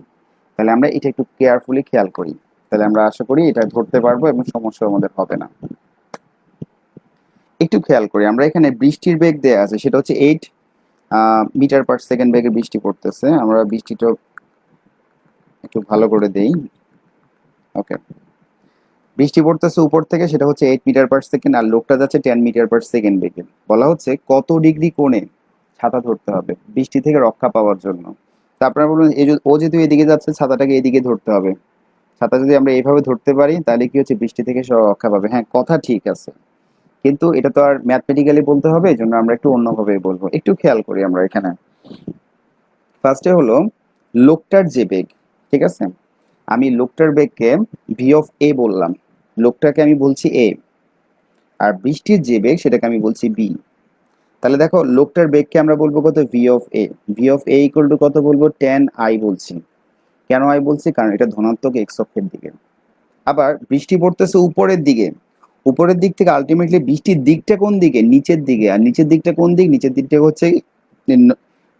তাহলে আমরা এটা একটু কেয়ারফুলি খেয়াল করি, তাহলে আমরা আশা করি এটা ধরতে পারবো এবং সমস্যা আমাদের হবে না। একটু খেয়াল করি, আমরা এখানে বৃষ্টির বেগ দেয়া আছে, সেটা হচ্ছে 8 মিটার/সেকেন্ড বেগে বৃষ্টি পড়তেছে। আমরা বৃষ্টিটা একটু ভালো করে দেই। ওকে, বৃষ্টি পড়তেছে উপর থেকে, সেটা হচ্ছে 8 মিটার/সেকেন্ড, আর লোকটা যাচ্ছে 10 মিটার/সেকেন্ড বেগে। বলা হচ্ছে কত ডিগ্রি কোণে ছাতা ধরতে হবে বৃষ্টি থেকে রক্ষা পাওয়ার জন্য। তা আপনারা বলুন, ও যেহেতু এদিকে যাচ্ছে, ছাতাটাকে এদিকে ধরতে হবে। ছাতা যদি আমরা এইভাবে ধরতে পারি তাহলে কি হচ্ছে, বৃষ্টি থেকে সে রক্ষা পাবে। হ্যাঁ কথা ঠিক আছে, কিন্তু এটা তো আর ম্যাথমেটিক্যালি বলতে হবে, এই জন্য আমরা একটু অন্যভাবে বলবো। একটু খেয়াল করি আমরা এখানে। ফার্স্টে হলো লোকটার যে বেগ, ঠিক আছে, আমি লোকটার বেগকে v(a) বললাম, লোকটাকে আমি বলছি a, আর বৃষ্টির যে বেগ সেটাকে আমি বলছি b। তাহলে দেখো, লোকটার বেগকে আমরা বলবো কত, v(a) ইকুয়াল টু কত বলবো, 10i বলছি। কেন i বলছি, কারণ এটা ধনাত্মক x অক্ষের দিকে। আবার বৃষ্টি পড়তেছে উপরের দিক থেকে আলটিমেটলি বৃষ্টির দিকটা কোন দিকে, নিচের দিকে। আর নিচের দিকটা কোন দিক, নিচের দিকটা হচ্ছে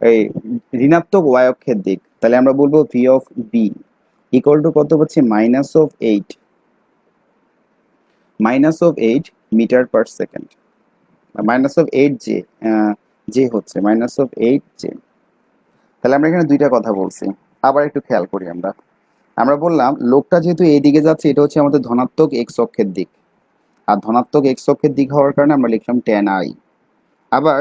এই ঋণাত্মক y অক্ষের দিক। তাহলে আমরা বলবো v(b) ইকুয়াল টু কত হচ্ছে, -8 মিটার/সেকেন্ড, -8 জে হচ্ছে -8 জে। তাহলে আমরা এখানে দুইটা কথা বলছি, আবার একটু খেয়াল করি আমরা। আমরা বললাম লোকটা যেহেতু এইদিকে যাচ্ছে, এটা হচ্ছে আমাদের ধনাত্মক এক্স অক্ষের দিক, আর ধনাত্মক এক্স অক্ষের দিক হওয়ার কারণে আমরা লিখলাম 10i। আবার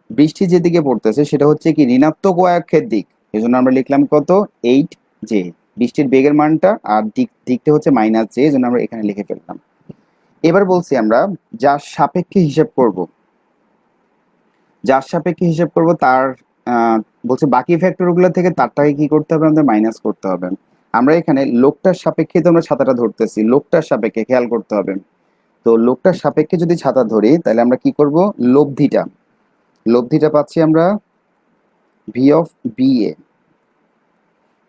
বৃষ্টি যেদিকে পড়তেছে সেটা হচ্ছে কি, ঋণাত্মক y অক্ষের দিক, এই জন্য আমরা লিখলাম কত, 8j। বৃষ্টির বেগের মানটা আর দিকটা হচ্ছে -j, এই জন্য আমরা এখানে লিখে ফেললাম। এবার বলছি আমরা যার সাপেক্ষে হিসাব করব তার বলছে বাকি ভেক্টরগুলো থেকে তারটাকে কি করতে হবে, আমাদের মাইনাস করতে হবে। আমরা এখানে লোকটার সাপেক্ষে তো আমরা ছাতাটা ধরতেছি, লোকটার সাপেক্ষে খেয়াল করতে হবে। তো লোকটার সাপেক্ষে যদি ছাতা ধরি তাহলে আমরা কি করব, লব্ধিটা পাচ্ছি আমরা v(ba).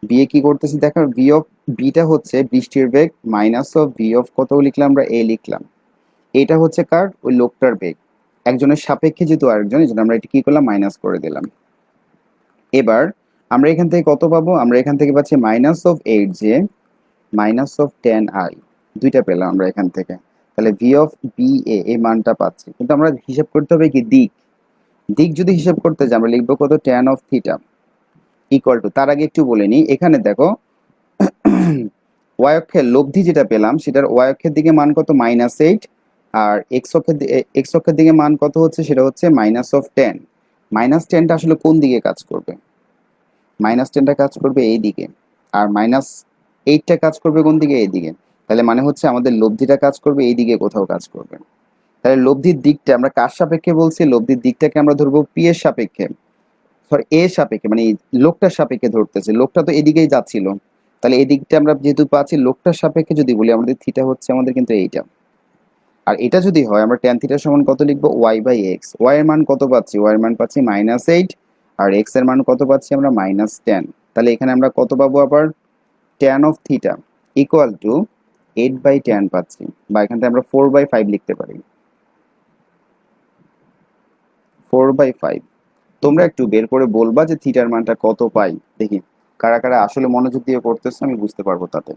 বিয়ে কি করতেছি দেখো, v(b)টা হচ্ছে বৃষ্টির বেগ, মাইনাস অফ v কত লিখলাম আমরা, a লিখলাম। এটা হচ্ছে কার, ওই লোকটার বেগ। একজনের সাপেক্ষে যেহেতু আরেকজন, এই জন্য আমরা এটা কি করলাম, মাইনাস করে দিলাম। এবার আমরা এখান থেকে কত পাবো, আমরা এখান থেকে পাচ্ছি -8j -10i, দুইটা পেলাম আমরা এখান থেকে। তাহলে ভি অফ বি এ এই মানটা পাচ্ছি, কিন্তু আমরা হিসাব করতে হবে কি দিক। দিক যদি হিসাব করতে যাই আমরা লিখবো কত, tan of theta equal to, তার আগে একটু বলে নিই, এখানে দেখো ওয়াই অক্ষের লব্ধি যেটা পেলাম সেটার ওয়াই অক্ষের দিকে মান কত, -8, আর এক্স অক্ষের দিকে মান কত হচ্ছে, সেটা হচ্ছে -10। -10টা আসলে কোন দিকে কাজ করবে, -10টা কাজ করবে এই দিকে, আর -8টা কাজ করবে কোন দিকে, এই দিকে। তাহলে মানে হচ্ছে আমাদের লব্ধিটা কাজ করবে এই দিকে কোথাও কাজ করবে। তাহলে লব্ধির দিকটা আমরা কার সাপেক্ষে বলছি, লব্ধির দিকটাকে আমরা ধরবো পি এর সাপেক্ষে, সরি এ সাপেক্ষে, মানে এই লোকটার সাপেক্ষে ধরতেছে, লোকটা তো এদিকেই যাচ্ছিল। তাহলে এই দিকটা আমরা যেহেতু পাচ্ছি লোকটার সাপেক্ষে যদি বলি, আমাদের থিটা হচ্ছে আমাদের কিন্তু এইটা। আর এটা যদি হয় আমরা ট্যান থিটা সমান কত লিখবো, y/x। ওয়াই এর মান কত পাচ্ছি, ওয়াই এর মান পাচ্ছি -8, আর এক্স এর মান কত পাচ্ছি আমরা, -10। তাহলে এখানে আমরা কত পাবো আবার, tan of theta equal two 8/10 পাচ্ছি, বা এখান থেকে আমরা 4/5 লিখতে পারি, 4/5। তোমরা একটু বের করে বলবা যে থিটার মানটা কত পাই, দেখি কারা কারা আসলে মনোযোগ দিয়ে করতেছে, আমি বুঝতে পারবো তাতে।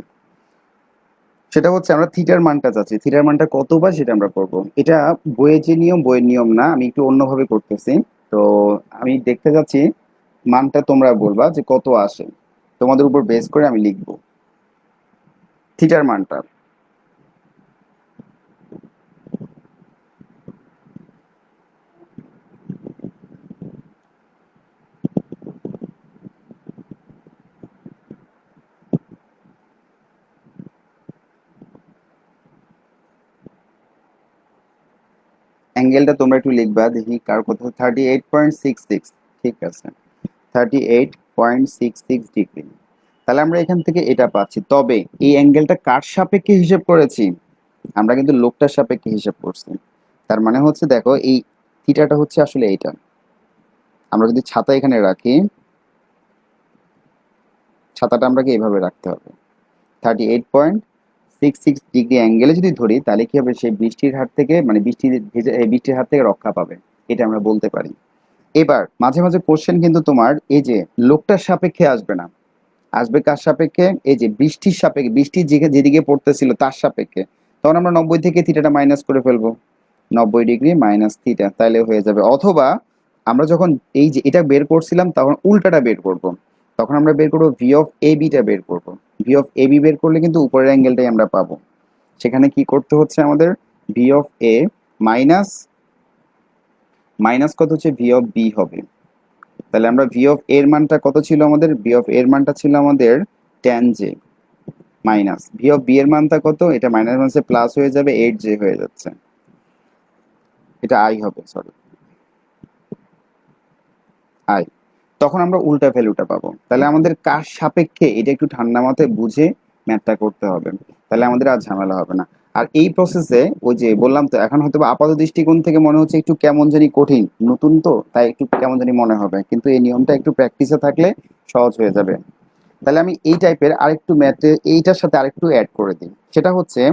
সেটা হচ্ছে আমরা থিটার মানটা চাচ্ছি, থিটার মানটা কত পাই সেটা আমরা করব। এটা বইয়ের যে নিয়ম, বইয়ের নিয়ম না, আমি একটু অন্যভাবে করতেছি। তো আমি দেখতে যাচ্ছি মানটা, তোমরা বলবা যে কত আসে, তোমাদের উপর বেস করে আমি লিখব থিটার মানটা। অ্যাঙ্গেলটা তোমরা একটু লিখবা, দেখি কার কত, 38.66, ঠিক আছে, 38.66 ডিগ্রি। তাহলে আমরা এখান থেকে এটা পাচ্ছি, তবে এই অ্যাঙ্গেলটা কার সাপেক্ষে হিসেব করেছি, আমরা কিন্তু লোকটার সাপেক্ষে হিসেব করছি। তার মানে হচ্ছে দেখো এই থিটাটা হচ্ছে আসলে এইটা। আমরা যদি ছাতা এখানে রাখি, ছাতাটা আমরা এইভাবে রাখতে হবে, 38.66 ডিগ্রি অ্যাঙ্গেলে যদি ধরি, তাহলে কি হবে, সেই বৃষ্টির হাত থেকে, মানে বৃষ্টির হাত থেকে রক্ষা পাবে, এটা আমরা বলতে পারি। এবার মাঝে মাঝে কোশ্চেন কিন্তু তোমার এই যে লোকটার সাপেক্ষে আসবে না, আসবে কার সাপেক্ষে, এই যে বৃষ্টির সাপেক্ষে, বৃষ্টি যেদিকে পড়তেছিল তার সাপেক্ষে। তখন আমরা 90 থেকে থিটাটা মাইনাস করে ফেলবো, 90 ডিগ্রি মাইনাস থিটা, তাহলে হয়ে যাবে। অথবা আমরা যখন এই যে এটা বের করছিলাম তখন উল্টাটা বের করব, তখন আমরা বের করবো ভি অফ এ বিটা বের করবো। ভি অফ এ বি বের করলে কিন্তু উপরের অ্যাঙ্গেলটাই আমরা পাবো। সেখানে কি করতে হচ্ছে আমাদের, V of A minus minus কত হচ্ছে, ভি অফ বি হবে। তাহলে আমরা ভি অফ এর মানটা কত ছিল আমাদের, ভি অফ এর মানটা ছিল আমাদের tan j, minus V of B এর মানটা কত, এটা মাইনাস মাইনাসে প্লাস হয়ে যাবে, 8j হয়ে যাচ্ছে, এটা আই হবে, সরি আই। তখন আমরা উল্টা ভ্যালুটা পাবো। তাহলে আমাদের কার সাপেক্ষে, এটা একটু ঠান্ডা মাথায় বুঝে ম্যাথটা করতে হবে, তাহলে আমাদের আর ঝামেলা হবে না। আর এই প্রসেসে ওই যে বললাম তো, এখন হয়তো আপাত দৃষ্টিকোণ থেকে মনে হচ্ছে একটু কেমন জানি কঠিন, নতুন তো তাই একটু কেমন জানি মনে হবে, কিন্তু এই নিয়মটা একটু প্র্যাকটিসে থাকলে সহজ হয়ে যাবে। তাহলে আমি এই টাইপের আরেকটু ম্যাথে এইটার সাথে আরেকটু অ্যাড করে দিই, সেটা হচ্ছে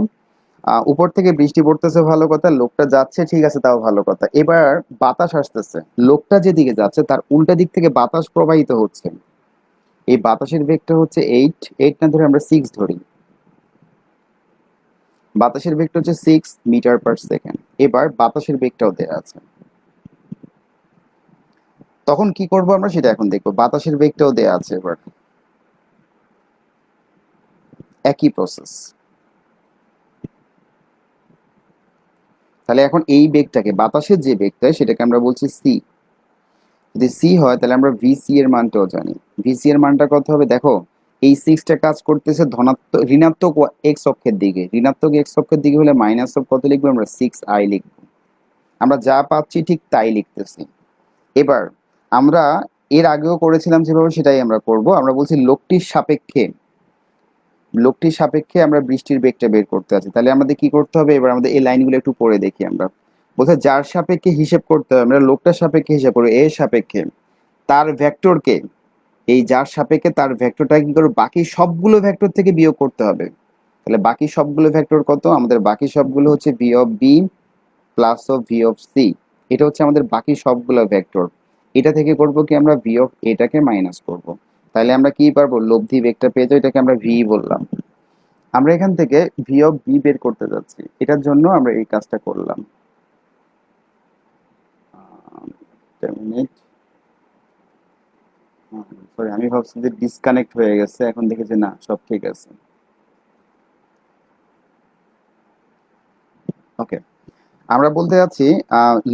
উপর থেকে বৃষ্টি পড়তেছে ভালো কথা, লোকটা যাচ্ছে ঠিক আছে, তাও ভালো কথা। এবার বাতাস আসতেছে, লোকটা যেদিকে যাচ্ছে তার উল্টা দিক থেকে বাতাস প্রবাহিত হচ্ছে, এই বাতাসের ভেক্টর হচ্ছে 8 না ধরে আমরা 6 ধরি, বাতাসের ভেক্টর হচ্ছে 6 মিটার/সেকেন্ড। এবার বাতাসের বেগটাও দেওয়া আছে, তখন কি করব আমরা সেটা এখন দেখবো। বাতাসের বেগটাও দেওয়া আছে, এবার একই প্রসেস। তাহলে এখন এই বেগটাকে, বাতাসের যে বেগটা সেটাকে আমরা বলছি সি। যদি সি হয় তাহলে আমরা ভিসি এর মানটাও জানি। ভিসি এর মানটা কত হবে দেখো, এই 6টা কাজ করতেছে ধনাত্মক ঋণাত্মক এক্স অক্ষের দিকে, ঋণাত্মক এক্স অক্ষের দিকে হলে মাইনাস অফ কত লিখবো আমরা, 6i লিখবো। আমরা যা পাচ্ছি ঠিক তাই লিখতেছি। এবার আমরা এর আগেও করেছিলাম যেভাবে, সেটাই আমরা করব। আমরা বলছি লোকটির সাপেক্ষে, লোকটির সাপেক্ষে আমরা বৃষ্টির বেগটা বের করতে আছি। তাহলে আমাদের কি করতে হবে, এবার আমাদের এই লাইনগুলো একটু পড়ে দেখি আমরা। বলছে যার সাপেক্ষে হিসেব করতে হবে, আমরা লোকটার সাপেক্ষে হিসাব করবো, এর সাপেক্ষে তার ভেক্টরকে, এই যার সাপেক্ষে তার ভেক্টরটা কি করবো, বাকি সবগুলো ভেক্টর থেকে বিয়োগ করতে হবে। তাহলে বাকি সবগুলো ভেক্টর কত, আমাদের বাকি সবগুলো হচ্ছে V of B plus of V of C এটা হচ্ছে আমাদের বাকি সবগুলো ভেক্টর। এটা থেকে করব কি আমরা ভি অফ এটাকে মাইনাস করব। তাহলে আমরা কি পারবো, লব্ধি বেগটা পেয়ে যাই, এটাকে আমরা ভি বললাম। আমরা এখান থেকে ভি অফ বি বের করতে যাচ্ছি, এটার জন্য আমরা এই কাজটা করলাম। সরি, আমি ভাবছি যে ডিসকানেক্ট হয়ে গেছে, এখন দেখি যে না, সব ঠিক আছে। ওকে, আমরা বলতে যাচ্ছি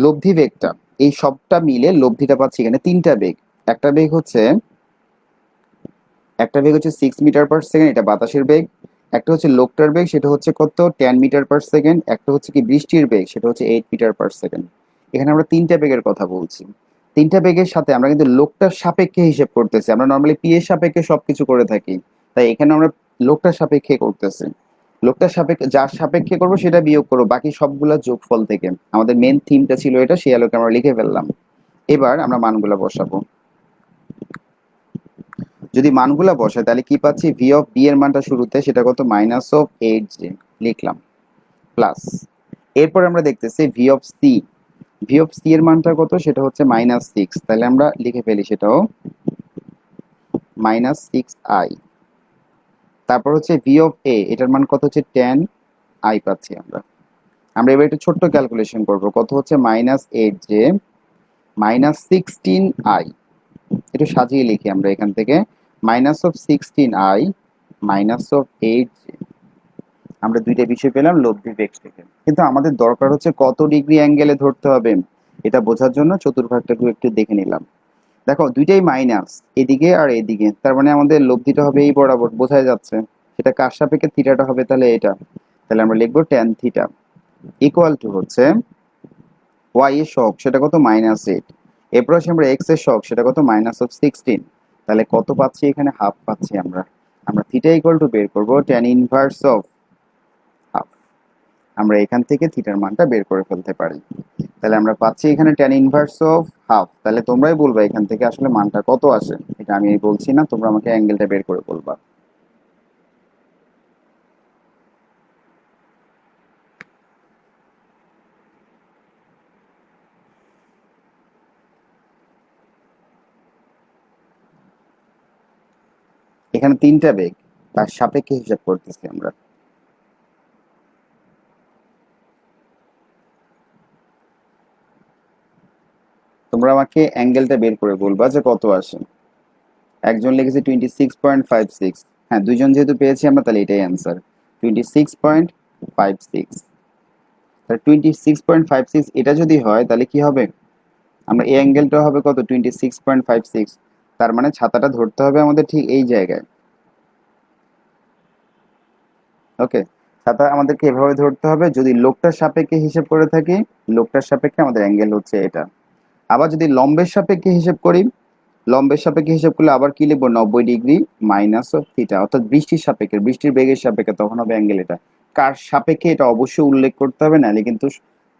লব্ধি বেগটা, এই সবটা মিলে লব্ধিটা পাচ্ছি এখানে তিনটা বেগ। একটা বেগ হচ্ছে একটা বেগ হচ্ছে 6 মিটার পার সেকেন্ড, এটা বাতাসের বেগ। একটা হচ্ছে লোকটার বেগ, সেটা হচ্ছে কত, 10 মিটার পার সেকেন্ড। একটা হচ্ছে কি বৃষ্টির বেগ, সেটা হচ্ছে 8 মিটার পার সেকেন্ড। এখানে আমরা তিনটা বেগের কথা বলছি। তিনটা বেগের সাথে আমরা কিন্তু লোকটার সাপেক্ষে হিসেব করতেছি, আমরা নর্মালি পি এর সাপেক্ষে সবকিছু করে থাকি, তাই এখানে আমরা লোকটার সাপেক্ষে করতেছি। লোকটার সাপেক্ষে, যার সাপেক্ষে করবো সেটা বিয়োগ করবো বাকি সবগুলা যোগফল থেকে। আমাদের মেন থিমটা ছিল এটা, সেই আলোকে আমরা লিখে ফেললাম। এবার আমরা মানগুলা বসাবো। যদি মানগুলা বসাই তাহলে কি পাচ্ছি, ভি অফ বি এর মানটা শুরুতে সেটা কত, -8 জে লিখলাম, প্লাস এরপর আমরা দেখতেছি V of C. V of C এর মানটা কত, সেটা হচ্ছে -6, তাহলে আমরা লিখে ফেলি সেটাও -6i। তারপর হচ্ছে ভি অফ এ, এটার মান কত হচ্ছে 10i পাচ্ছি আমরা। আমরা এবার একটু ছোট্ট ক্যালকুলেশন করব, কত হচ্ছে -8 জে -16i। একটু সাজিয়ে লিখি আমরা এখান থেকে, -16i -8জে। আমরা দুইটা বিষয় পেলাম লব্ধি বেগ থেকে, কিন্তু আমাদের দরকার হচ্ছে কত ডিগ্রি অ্যাঙ্গেলে ধরতে হবে। এটা বোঝার জন্য চতুর্ভাগটাকে একটু দেখে নিলাম। দেখো দুইটাই মাইনাস, এদিকে আর এদিকে, তার মানে আমাদের লব্ধিটা হবে এই বরাবর, বোঝাই যাচ্ছে। সেটা কার সাপেক্ষে, থিটাটা হবে তাহলে এটা। তাহলে আমরা লিখবো tan থিটা ইকুয়াল টু হচ্ছে ওয়াই এর সহগ, সেটা কত, -8। এরপর আসে আমরা এক্স এর সহগ, সেটা কত, -16। তাহলে কত পাচ্ছি এখানে, হাফ পাচ্ছি আমরা। আমরা থিটা ইকুয়াল টু বের করবো tan ইনভার্স অফ হাফ। আমরা এখান থেকে থিটার মানটা বের করে ফেলতে পারি। তাহলে আমরা পাচ্ছি এখানে tan ইনভার্স অফ হাফ। তাহলে তোমরাই বলবা এখান থেকে আসলে মানটা কত আসে, এটা আমি বলছি না, তোমরা আমাকে অ্যাঙ্গেলটা বের করে বলবা। এখানে তিনটা বেগ, তার সাপেক্ষে হিসাব করতেছি আমরা। তোমরা আমাকে অ্যাঙ্গেলটা বের করে বলবা যে কত আসে। একজন লিখেছে 26.56, হ্যাঁ দুইজন যেহেতু পেয়েছি আমরা, তাহলে এটাই অ্যান্সার, 26.56। তাহলে 26.56 এটা যদি হয় তাহলে কি হবে, আমরা এই অ্যাঙ্গেলটা হবে কত, 26.56। তার মানে ছাতাটা ধরতে হবে আমাদের ঠিক এই জায়গায়। ওকে, ছাতা আমাদেরকে এভাবে ধরতে হবে, যদি লোকটার সাপেক্ষে হিসেব করে থাকি, লোকটার সাপেক্ষে আমাদের অ্যাঙ্গেল হচ্ছে এটা। আবার যদি লম্বের সাপেক্ষে হিসেব করি, লম্বের সাপেক্ষে হিসেব করলে আবার কি লিখবো, 90 ডিগ্রি মাইনাস অফ থিটা, অর্থাৎ বৃষ্টির সাপেক্ষে, বৃষ্টির বেগের সাপেক্ষে, তখন হবে অ্যাঙ্গেল এটা। কার সাপেক্ষে এটা অবশ্যই উল্লেখ করতে হবে, নাহলে কিন্তু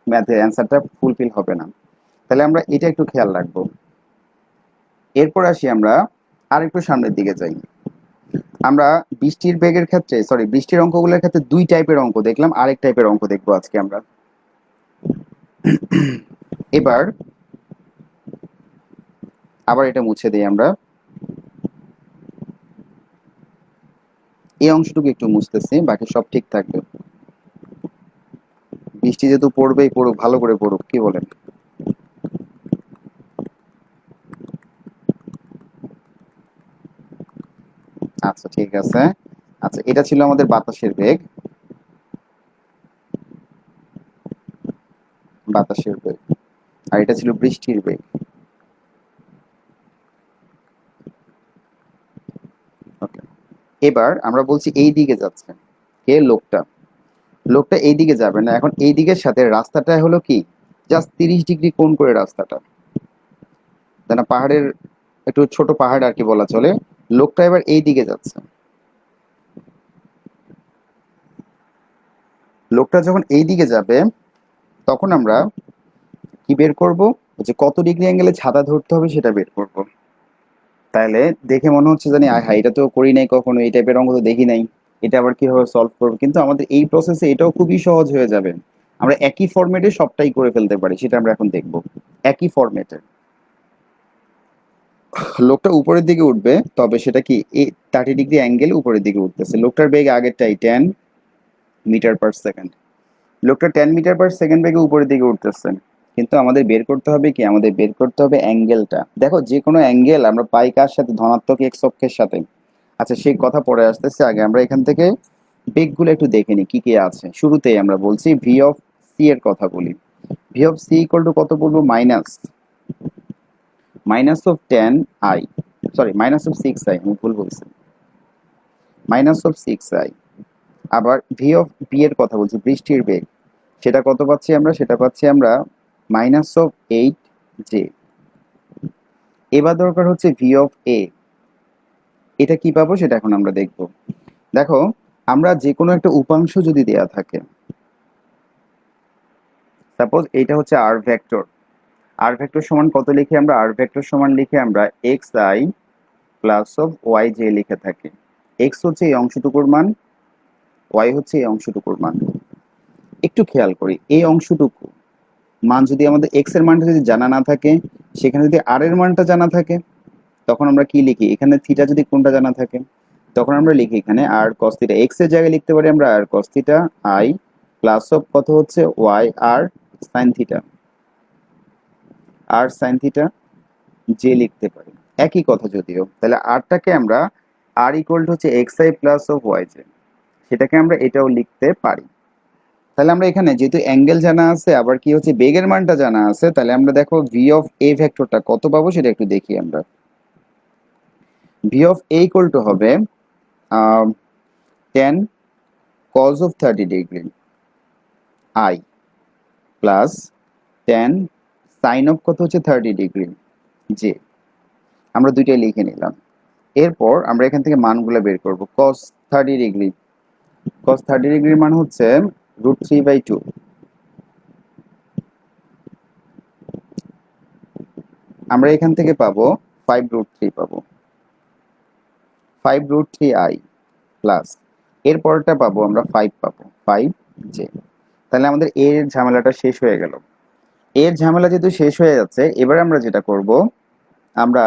ম্যাথের অ্যান্সারটা ফুলফিল হবে না। তাহলে আমরা এটা একটু খেয়াল রাখবো। এরপর আসি আমরা আর একটু সামনের দিকে যাই। আমরা বৃষ্টির বেগের ক্ষেত্রে, সরি বৃষ্টির অঙ্কগুলোর ক্ষেত্রে দুই টাইপের অঙ্ক দেখলাম, আরেক টাইপের অঙ্ক দেখবো আজকে আমরা। এবার আবার এটা মুছে দিই আমরা, এই অংশটুকু একটু মুছতেছি, বাকি সব ঠিক থাকবে। বৃষ্টি যেহেতু পড়বেই, পড়ুক, ভালো করে পড়ুক, কি বলেন। আচ্ছা ঠিক আছে। আচ্ছা, এটা ছিল আমাদের বাতাসের বেগ, বাতাসের বেগ, আর এটা ছিল বৃষ্টির বেগ। ওকে, এবার আমরা বলছি এই দিকে যাচ্ছে কে, লোকটা। লোকটা এই দিকে যাবে না, এখন এই দিকের সাথে রাস্তাটা হলো কি, জাস্ট 30 ডিগ্রি কোণ করে রাস্তাটা, তাই না, পাহাড়ের একটু ছোট পাহাড় আর কি বলা চলে। লোকটা এবার এই দিকে যাচ্ছে, লোকটা যখন এই দিকে যাবে তখন আমরা কি বের করব, যে কত ডিগ্রি অ্যাঙ্গেলে ছাতা ধরতে হবে সেটা বের করব। তাহলে দেখে মনে হচ্ছে জানি আয় হায়, এটা তো করি নাই কখনো, এই টাইপের অঙ্ক তো দেখি নাই, এটা আবার কিভাবে সলভ করবো, কিন্তু আমাদের এই প্রসেসে এটাও খুবই সহজ হয়ে যাবে। আমরা একই ফরম্যাটে সবটাই করে ফেলতে পারি, সেটা আমরা এখন দেখব। একই ফরম্যাটে লোকটা উপরের দিকে উঠবে, তবে সেটা কি 30 ডিগ্রি অ্যাঙ্গেল উপরের দিকে উঠতেছে। লোকটার বেগ আগেরটাই 10 মিটার পার সেকেন্ড। লোকটা 10 মিটার পার সেকেন্ড বেগে উপরের দিকে উঠতেছে, কিন্তু আমাদের বের করতে হবে কি, আমাদের বের করতে হবে অ্যাঙ্গেলটা। দেখো যে কোনো অ্যাঙ্গেল আমরা পাই কার সাথে, ধনাত্মক এক্স অক্ষের সাথে। আচ্ছা সেই কথা পরে আসতেছে, আগে আমরা এখান থেকে বেগগুলো একটু দেখে নিই কি কি আছে। শুরুতেই আমরা বলছি ভি অফ সি এর কথা বলি। V of C equal to কত বলবো, minus of 10 I, sorry minus of 6 I, আমি ভুল বলছি, মাইনাস অফ 6 আই। আবার ভি অফ বি এর কথা বলছি, বৃষ্টির বেগ, সেটা কত পাচ্ছি আমরা, সেটা পাচ্ছি আমরা মাইনাস অফ 8 জে। এবার দরকার হচ্ছে ভি অফ এ, এটা কি পাবো সেটা এখন আমরা দেখব। দেখো আমরা যে কোনো একটা উপাংশ যদি দেয়া থাকে, সাপোজ এইটা হচ্ছে আর ভেক্টর, আর ভেক্টর সমান কত লিখি আমরা, আর ভেক্টর সমান লিখে আমরা X I plus of Y J লিখে থাকি। এক্স হচ্ছে এই অংশটুকুর মান, ওয়াই হচ্ছে এই অংশটুকুর মান। একটু খেয়াল করি, এই অংশটুকু মান যদি আমাদের এক্স এর মানটা যদি জানা না থাকে, সেখানে যদি আর এর মানটা জানা থাকে, তখন আমরা কি লিখি, এখানে থিটা যদি কোনটা জানা থাকে, তখন আমরা লিখি এখানে আর কস থিটা। এক্স এর জায়গায় লিখতে পারি আমরা R cos theta I plus of কত হচ্ছে Y R sine theta, R sine theta J লিখতে পারি। একই কথা যদিও, তাহলে আরটাকে আমরা আর ইকুয়াল টু হচ্ছে X I plus of Y J, সেটাকে আমরা এটাও লিখতে পারি। তাহলে আমরা এখানে যেহেতু অ্যাঙ্গেল জানা আছে, আবার কি হচ্ছে বেগের মানটা জানা আছে, তাহলে আমরা দেখো ভি অফ এ ভেক্টরটা কত পাবো সেটা একটু দেখি আমরা। V of A equal to হবে 10 cos of 30 degree I plus 10 sin of কত হচ্ছে 30 ডিগ্রি জে। আমরা দুইটাই লিখে নিলাম। এরপর আমরা এখান থেকে মানগুলো বের করব। cos 30 ডিগ্রির মান হচ্ছে √3/2। আমরা এখান থেকে পাবো 5√3 পাবো, 5√3i প্লাস এরপরটা পাবো আমরা 5 পাবো, 5j। তাহলে আমাদের এর ঝামেলাটা শেষ হয়ে গেল। এর ঝামেলা যেহেতু শেষ হয়ে যাচ্ছে, এবার আমরা যেটা করব, আমরা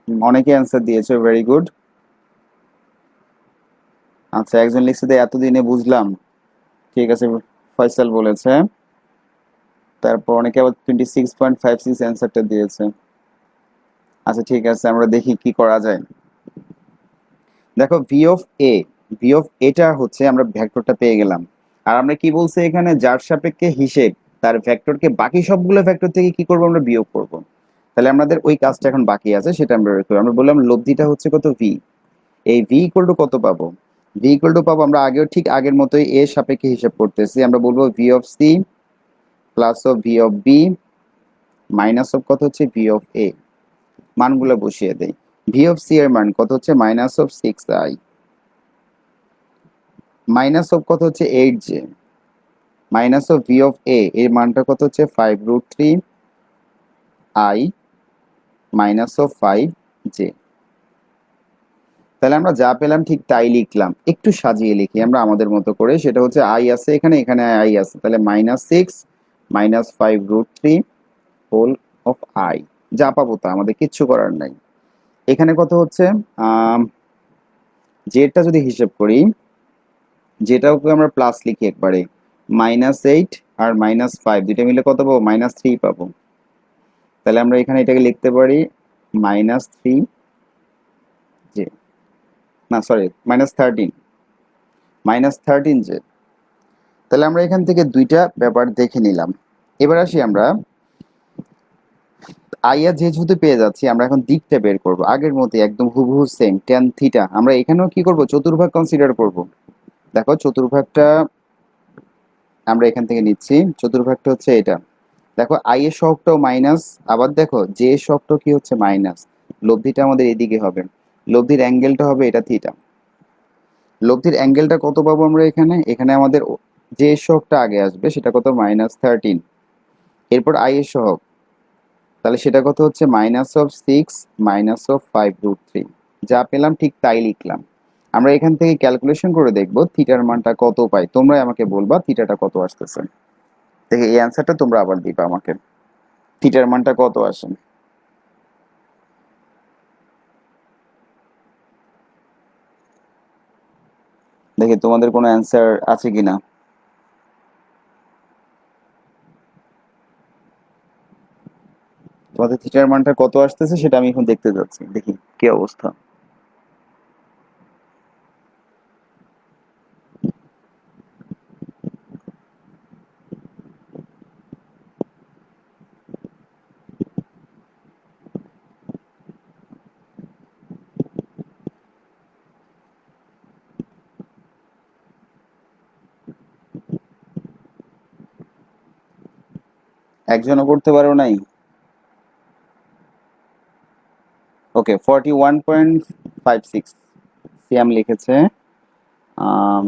অনেকে অ্যান্সার দিয়েছে, ভেরি গুড। আচ্ছা একজন লিখছে যে এতদিনে বুঝলাম, ঠিক আছে, ফয়সাল বলেছে। তারপর অনেকে আবার 26.56 অ্যান্সারটা দিয়েছে। আচ্ছা ঠিক আছে, আমরা দেখি কি করা যায়। দেখো V of A, V of এটা হচ্ছে আমরা ভেক্টরটা পেয়ে গেলাম। আর আমরা কি বলছি এখানে, যার সাপেক্ষে হিসেব তার ভেক্টরকে বাকি সবগুলো ভেক্টর থেকে কি করব, আমরা বিয়োগ করব। তাহলে আমাদের ওই কাজটা এখন বাকি আছে, সেটা আমরা বের করব। আমরা বললাম লব্ধিটা হচ্ছে কত ভি, এই ভি ইকুয়াল টু কত পাবো, ভি ইকুয়াল টু পাবো আমরা আগেও ঠিক আগের মতোই এর সাপেক্ষে হিসাব করতেছি। আমরা বলবো V of C plus of V of B minus of কত হচ্ছে ভি অফ এ। মানগুলো বসিয়ে দেই। ভি অফ সি এর মান কত হচ্ছে minus of 6i, minus of কত হচ্ছে 8j, minus of V of A এর মানটা কত হচ্ছে 5√3i মাইনাস অফ 5j। তাহলে আমরা যা পেলাম ঠিক তাই লিখলাম, একটু সাজিয়ে লিখি আমরা আমাদের মতো করে। সেটা হচ্ছে আই আছে এখানে, এখানে আই আছে, তাহলে -6 - 5√3 হোল অফ আই। যা পাবো তা, আমাদের কিচ্ছু করার নাই। এখানে কত হচ্ছে, জেডটা যদি হিসেব করি, যেটাকে আমরা প্লাস লিখি একবারে, -8 আর -5 দুইটা মিলে কত পাবো, -3 পাবো। তাহলে আমরা এখানে এটাকে লিখতে পারি -3 জে, না সরি -13, -13 জে। তাহলে আমরা এখান থেকে দুইটা ব্যাপার দেখে নিলাম। এবার আসি আমরা আই আর জে যেহেতু পেয়ে যাচ্ছি, আমরা এখন দিকটা বের করব আগের মতো একদম হুবহু সেম tan থিটা। আমরা এখানেও কি করব, চতুর্ভাগ কনসিডার করব। দেখো চতুর্ভাগটা আমরা এখান থেকে নিচ্ছি, চতুর্ভাগটা হচ্ছে এটা। দেখো আই এর সহগটাও মাইনাস, আবার দেখো জে এর সহগটাও কি হচ্ছে মাইনাস। লব্ধিটা আমাদের এদিকে হবে, লব্ধির অ্যাঙ্গেলটা হবে এটা থিটা। লব্ধির অ্যাঙ্গেলটা কত পাবো আমরা এখানে, এখানে আমাদের যে এর সহগটা আগে আসবে সেটা কত -13, এরপর আই এর সহগ, তাহলে সেটা কত হচ্ছে -6 - 5√3। যা পেলাম ঠিক তাই লিখলাম। আমরা এখান থেকে ক্যালকুলেশন করে দেখব থিটার মানটা কত পাই, তোমরাই আমাকে বলবা থিটাটা কত আসতেছে। দেখে এই অ্যান্সারটা তোমরা আবার দিবা আমাকে, থিটার মানটা কত আসে। দেখি তোমাদের কোনো অ্যান্সার আছে কিনা। তোমাদের থিটার মানটা কত আসতেছে সেটা আমি এখন দেখতে যাচ্ছি, দেখি কি অবস্থা। একজনও করতে পারো নাই? ওকে, 41.56 সিয়াম লিখেছে। আম,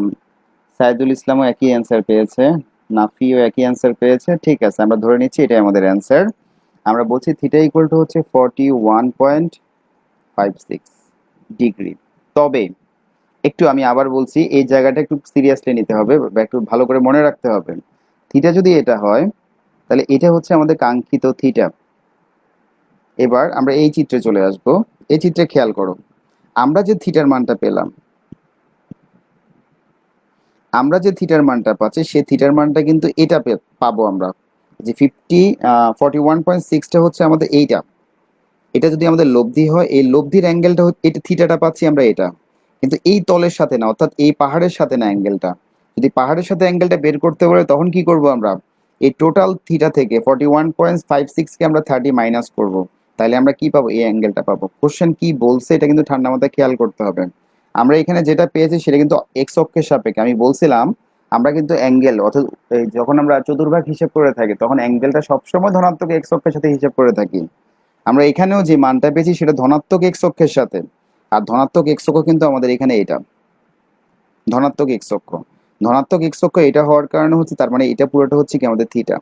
সাইদুল ইসলামও একই অ্যান্সার পেয়েছে, নাফিও একই অ্যান্সার পেয়েছে। ঠিক আছে, আমরা ধরে নিচ্ছি এটাই আমাদের অ্যান্সার। আমরা বলছি থিটা ইকুয়াল টু হচ্ছে 41.56 ডিগ্রি। তবে একটু আমি আবার বলছি, এই জায়গাটা একটু সিরিয়াসলি নিতে হবে বা একটু ভালো করে মনে রাখতে হবে। থিটা যদি এটা হয় তাহলে এটা হচ্ছে আমাদের কাঙ্ক্ষিত থিটা। এবার আমরা এই চিত্রে চলে আসব। এই চিত্রে খেয়াল করো, আমরা যে থিটার মানটা পেলাম, আমরা যে থিটার মানটা পাচ্ছি সেই থিটার মানটা কিন্তু এটা পাবো আমরা, যে 41.6টা হচ্ছে আমাদের এইটা। এটা যদি আমাদের লব্ধি হয়, এই লব্ধির অ্যাঙ্গেলটা এটা থিটাটা পাচ্ছি আমরা এটা, কিন্তু এই তলের সাথে না, অর্থাৎ এই পাহাড়ের সাথে না অ্যাঙ্গেলটা। যদি পাহাড়ের সাথে অ্যাঙ্গেলটা বের করতে পারে তখন কি করব আমরা, এই টোটাল থিটা থেকে 41.56 কে আমরা 30 মাইনাস করব, তাহলে আমরা কি পাবো, এই অ্যাঙ্গেলটা পাবো। কোশ্চেন কি বলছে এটা কিন্তু ঠান্ডা মাথায় খেয়াল করতে হবে। আমরা এখানে যেটা পেয়েছি সেটা কিন্তু এক্স অক্ষের সাপেক্ষে। আমি বলছিলাম আমরা কিন্তু অ্যাঙ্গেল অর্থাৎ যখন আমরা চতুর্ভাগ হিসেব করে থাকি তখন অ্যাঙ্গেলটা সবসময় ধনাত্মক এক্স অক্ষের সাথে হিসেব করে থাকি। আমরা এখানেও যে মানটা পেয়েছি সেটা ধনাত্মক এক্স অক্ষের সাথে, আর ধনাত্মক এক্স অক্ষ কিন্তু আমাদের এখানে এটা ধনাত্মক এক্স অক্ষ। ধনাত্মক এক্স অক্ষ এটা হওয়ার কারণে হচ্ছে, তার মানে এটা পুরোটা হচ্ছে কি আমাদের থিটা।